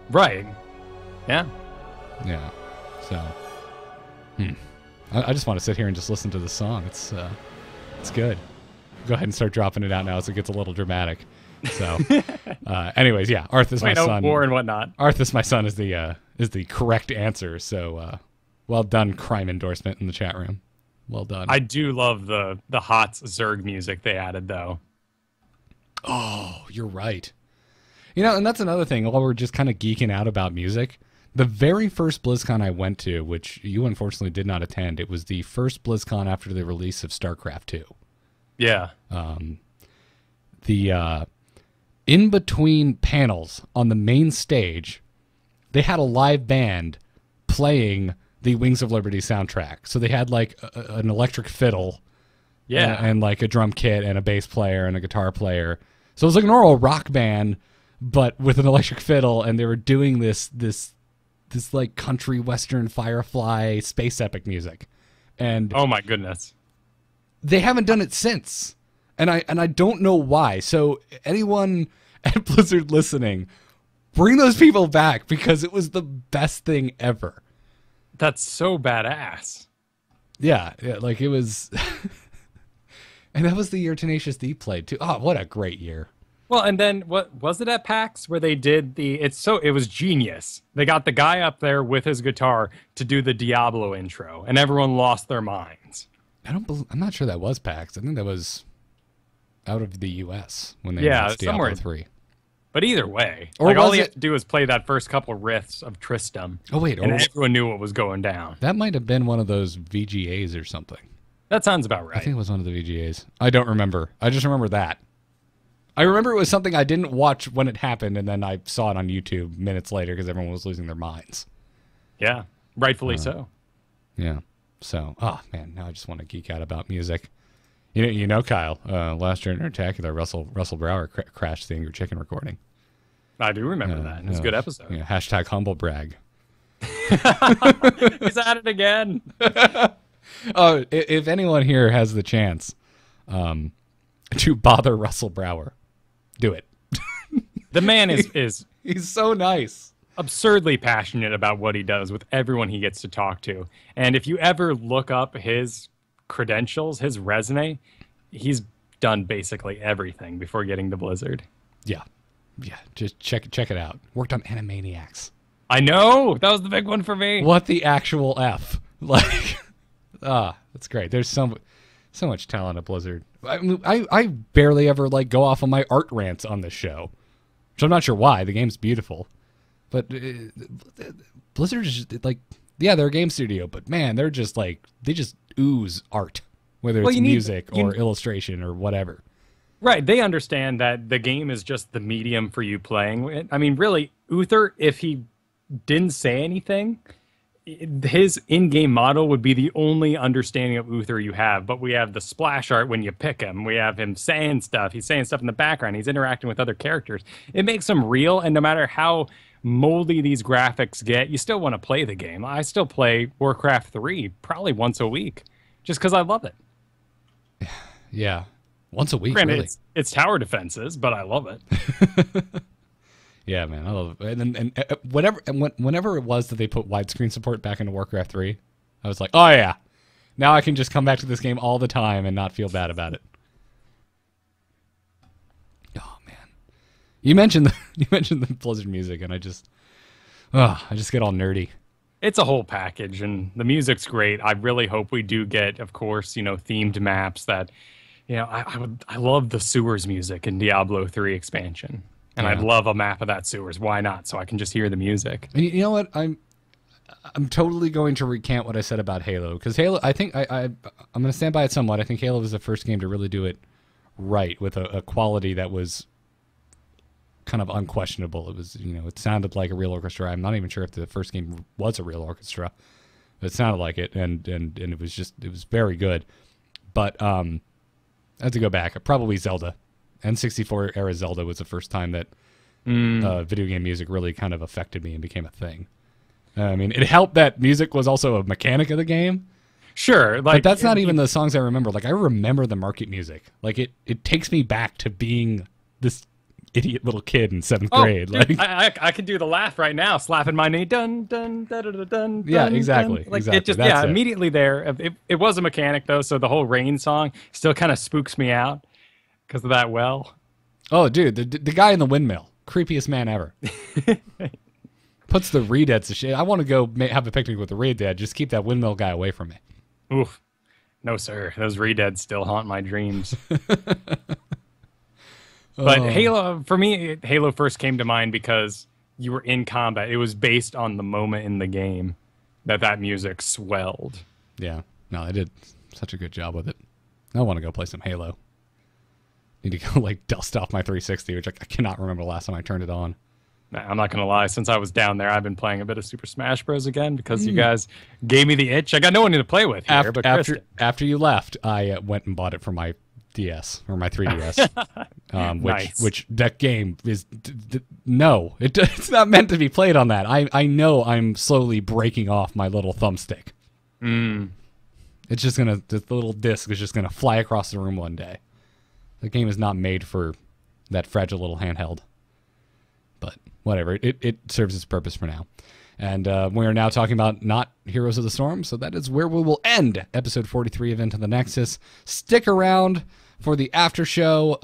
Right. Yeah. Yeah. So, I just want to sit here and just listen to the song. It's good. Go ahead and start dropping it out now as it gets a little dramatic. So, anyways, yeah, Arthas, my son. War and whatnot. Arthas, my son, is the correct answer. So, well done, crime endorsement in the chat room. Well done. I do love the HOTS Zerg music they added, though. Oh, you're right. And that's another thing. While we're just kind of geeking out about music, the very first BlizzCon I went to, which you unfortunately did not attend, it was the first BlizzCon after the release of StarCraft 2. Yeah. The in between panels on the main stage, they had a live band playing the Wings of Liberty soundtrack. So they had an electric fiddle, and a drum kit and a bass player and a guitar player. So it was like a normal rock band, but with an electric fiddle, and they were doing this country western Firefly space epic music. And oh my goodness, they haven't done it since, and I don't know why. So anyone at Blizzard listening, bring those people back because it was the best thing ever. That's so badass. Yeah, it was. And that was the year Tenacious D played too. Oh, what a great year. Well, and then what was it at PAX where they did it was genius. They got the guy up there with his guitar to do the Diablo intro, and everyone lost their minds. I'm not sure that was PAX. I think that was out of the US when they announced Diablo 3. But either way, or all you had to do was play that first couple riffs of Tristram. Oh wait, and everyone knew what was going down. That might have been one of those VGAs or something. That sounds about right. I think it was one of the VGAs. I don't remember. I just remember that. I remember it was something I didn't watch when it happened, and then I saw it on YouTube minutes later because everyone was losing their minds. Yeah, rightfully so. Yeah. So, oh man, now I just want to geek out about music. Kyle, last year in Spectacular, Russell Brower crashed the Angry Chicken recording. I do remember that. It was a good episode. Yeah, hashtag humble brag. He's at it again. Oh, if anyone here has the chance to bother Russell Brower, do it. The man is he's so nice. Absurdly passionate about what he does with everyone he gets to talk to. And if you ever look up his credentials, his resume, he's done basically everything before getting to Blizzard. Yeah. Just check it out. Worked on Animaniacs. I know, that was the big one for me. What the actual F? That's great. There's so much talent at Blizzard. I barely ever go off on my art rants on this show, which I'm not sure why. The game's beautiful, but Blizzard is they're a game studio, but man, they're just they just ooze art, whether it's music or illustration or whatever. Right, they understand that the game is just the medium for you playing. I mean, really, Uther, if he didn't say anything, his in-game model would be the only understanding of Uther you have. But we have the splash art when you pick him. We have him saying stuff. He's saying stuff in the background. He's interacting with other characters. It makes him real, and no matter how moldy these graphics get, you still want to play the game. I still play Warcraft 3 probably once a week just because I love it. Yeah. Once a week, Granted, really. It's tower defenses, but I love it. Yeah, man, I love it. And whenever it was that they put widescreen support back into Warcraft 3, I was like, oh yeah, now I can just come back to this game all the time and not feel bad about it. Oh man, you mentioned the Blizzard music, and I just get all nerdy. It's a whole package, and the music's great. I really hope we do get, of course, themed maps that. I love the sewers music in Diablo 3 expansion. And I'd love a map of that sewers. Why not? So I can just hear the music. And you know what? I'm totally going to recant what I said about Halo, because Halo, I think I'm going to stand by it somewhat. I think Halo was the first game to really do it right, with a quality that was kind of unquestionable. It was, it sounded like a real orchestra. I'm not even sure if the first game was a real orchestra, but it sounded like it, and it was very good. But I have to go back. Probably Zelda. N64 era Zelda was the first time that video game music really kind of affected me and became a thing. I mean, it helped that music was also a mechanic of the game. Sure. But that's not even the songs I remember. Like, I remember the market music. Like, it takes me back to being this idiot little kid in 7th grade. Dude, Like, I could do the laugh right now, slapping my knee. Dun, dun, dun, dun, dun, yeah, dun, exactly. dun. Like, exactly. it just, That's it. immediately there. It was a mechanic, though, so the whole Rain song still kind of spooks me out because of that well. Oh, dude, the guy in the windmill. Creepiest man ever. Puts the Reed Dead to shit. I want to go have a picnic with the Reed Dead. Just keep that windmill guy away from me. Oof. No, sir. Those Redeads still haunt my dreams. But Halo, for me, Halo first came to mind because you were in combat. It was based on the moment in the game that music swelled. Yeah. No, they did such a good job with it. I want to go play some Halo. Need to go, like, dust off my 360, which I cannot remember the last time I turned it on. I'm not going to lie. Since I was down there, I've been playing a bit of Super Smash Bros. Again because you guys gave me the itch. I got no one to play with here. After you left, I went and bought it for my DS, or my 3DS. Which that game is... no, it's not meant to be played on that. I know I'm slowly breaking off my little thumbstick. It's just going to... The little disc is just going to fly across the room one day. The game is not made for that fragile little handheld. But whatever, it serves its purpose for now. And we are now talking about not Heroes of the Storm, so that is where we will end episode 43 of Into the Nexus. Stick around for the after show.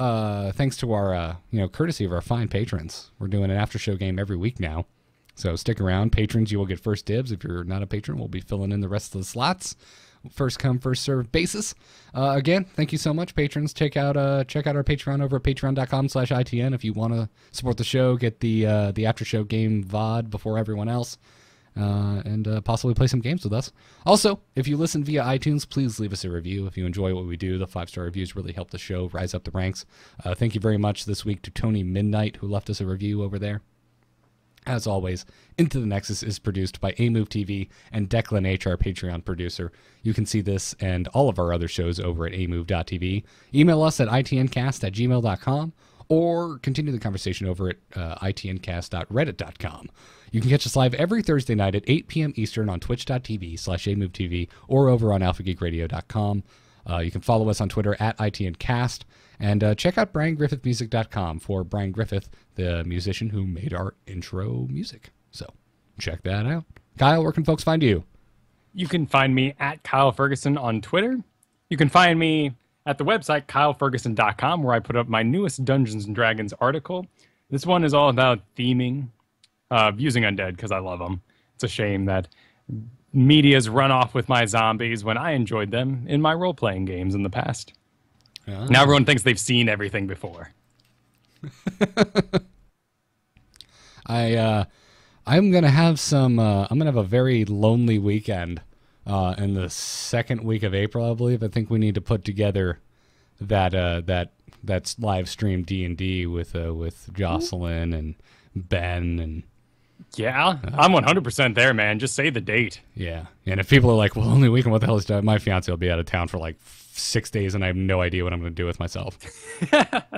Thanks to our, courtesy of our fine patrons. We're doing an after show game every week now. So stick around. Patrons, you will get first dibs. If you're not a patron, we'll be filling in the rest of the slots. First come, first serve basis. Again, thank you so much, patrons. Check out our Patreon over at patreon.com/ITN if you want to support the show, get the after show game VOD before everyone else, and possibly play some games with us. Also, if you listen via iTunes, please leave us a review if you enjoy what we do. The 5-star reviews really help the show rise up the ranks. Thank you very much this week to Tony Midnight, who left us a review over there. As always, Into the Nexus is produced by AMove TV and Declan H., our Patreon producer. You can see this and all of our other shows over at amove.tv. Email us at itncast@gmail.com or continue the conversation over at itncast.reddit.com. You can catch us live every Thursday night at 8 p.m. Eastern on twitch.tv/amovetv or over on alphageekradio.com. You can follow us on Twitter at itncast. And check out BrianGriffithMusic.com for Brian Griffith, the musician who made our intro music. So check that out. Kyle, where can folks find you? You can find me at Kyle Ferguson on Twitter. You can find me at the website KyleFerguson.com, where I put up my newest Dungeons & Dragons article. This one is all about theming, using undead because I love them. It's a shame that media's run off with my zombies when I enjoyed them in my role-playing games in the past. Now everyone thinks they've seen everything before. I'm gonna have some. I'm gonna have a very lonely weekend in the second week of April, I believe. I think we need to put together that's live stream D&D with Jocelyn and Ben and. Yeah, I'm 100% there, man. Just say the date. Yeah, and if people are like, "Well, only weekend, what the hell is that?" My fiance will be out of town for like 6 days, and I have no idea what I'm going to do with myself.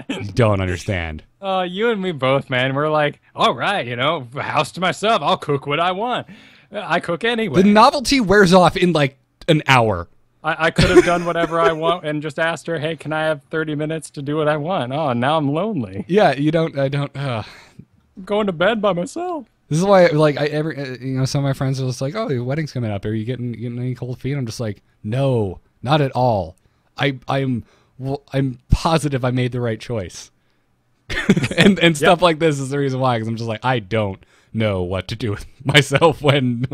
You don't understand. You and me both, man. We're like, all right, house to myself. I'll cook what I want. I cook anyway. The novelty wears off in like an hour. I could have done whatever I want and just asked her, hey, can I have 30 minutes to do what I want? Oh, now I'm lonely. Yeah, I don't. I'm going to bed by myself. This is why, like, some of my friends are just like, "Oh, your wedding's coming up. Are you getting any cold feet?" I'm just like, "No, not at all. I'm positive I made the right choice." and stuff like this is the reason why, because I'm just like, I don't know what to do with myself when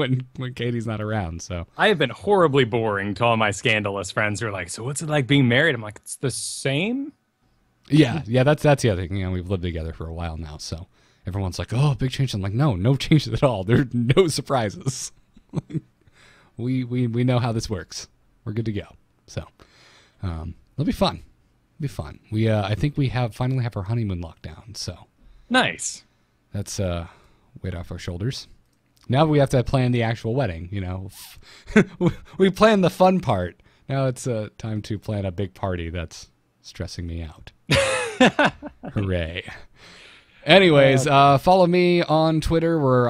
Katie's not around. So I have been horribly boring to all my scandalous friends who are like, "So what's it like being married?" I'm like, "It's the same." Yeah, that's the other thing. We've lived together for a while now, so. Everyone's like, "Oh, big change." I'm like, no changes at all. There are no surprises. we know how this works. We're good to go. So it'll be fun. It'll be fun. We I think we finally have our honeymoon locked down. So Nice. that's weight off our shoulders. Now we have to plan the actual wedding. You know, we planned the fun part. Now it's time to plan a big party that's stressing me out. Hooray. Anyways, follow me on Twitter where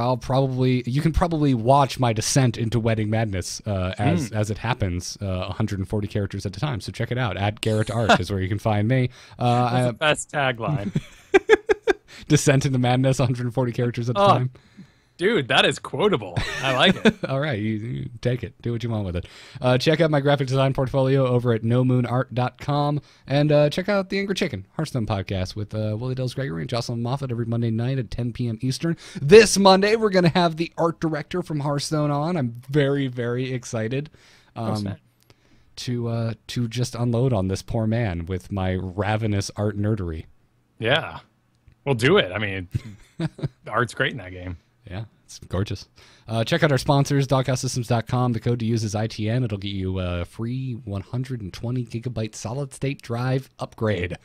you can probably watch my descent into wedding madness as it happens, 140 characters at a time. So check it out. @GarrettArt is where you can find me. That's the best tagline. Descent into madness, 140 characters at a time. Dude, that is quotable. I like it. All right, you take it. Do what you want with it. Check out my graphic design portfolio over at nomoonart.com. And check out The Angry Chicken, Hearthstone podcast with Willie Dells Gregory and Jocelyn Moffat every Monday night at 10 p.m. Eastern. This Monday, we're going to have the art director from Hearthstone on. I'm very, very excited to just unload on this poor man with my ravenous art nerdery. Yeah. Well, do it. I mean, the art's great in that game. Yeah, it's gorgeous. Check out our sponsors, doghousesystems.com. The code to use is ITN. It'll get you a free 120 gigabyte solid state drive upgrade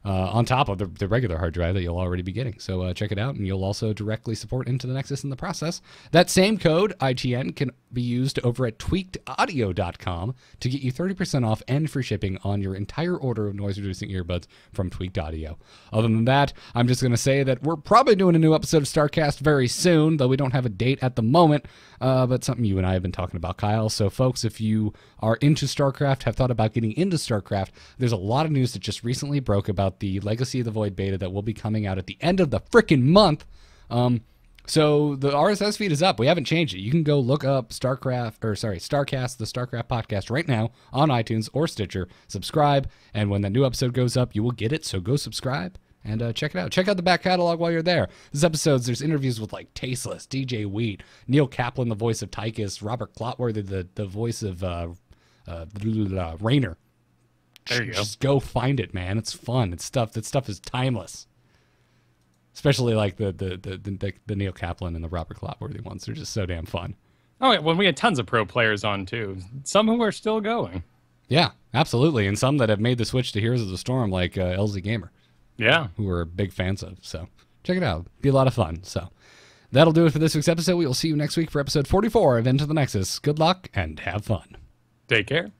on top of the regular hard drive that you'll already be getting. So check it out, and you'll also directly support Into the Nexus in the process. That same code, ITN, can be used over at tweakedaudio.com to get you 30% off and free shipping on your entire order of noise-reducing earbuds from Tweaked Audio. Other than that, I'm just going to say that we're probably doing a new episode of StarCast very soon, though we don't have a date at the moment, but something you and I have been talking about, Kyle. So, folks, if you are into StarCraft, have thought about getting into StarCraft, there's a lot of news that just recently broke about the Legacy of the Void beta that will be coming out at the end of the frickin' month. So the RSS feed is up. We haven't changed it. You can go look up StarCast, the StarCraft podcast right now on iTunes or Stitcher. Subscribe, and when that new episode goes up, you will get it. So go subscribe and check it out. Check out the back catalog while you're there. There's interviews with like Tasteless, DJ Wheat, Neil Kaplan, the voice of Tychus, Robert Clotworthy, the voice of Raynor. There you go. Just go find it, man. It's fun. That stuff is timeless. Especially like the Neil Kaplan and the Robert Clotworthy ones. They're just so damn fun. Oh, yeah, well, we had tons of pro players on, too. Some who are still going. Yeah, absolutely. And some that have made the switch to Heroes of the Storm, like LZ Gamer. Yeah. Who we're big fans of. So check it out. Be a lot of fun. So that'll do it for this week's episode. We will see you next week for episode 44 of Into the Nexus. Good luck and have fun. Take care.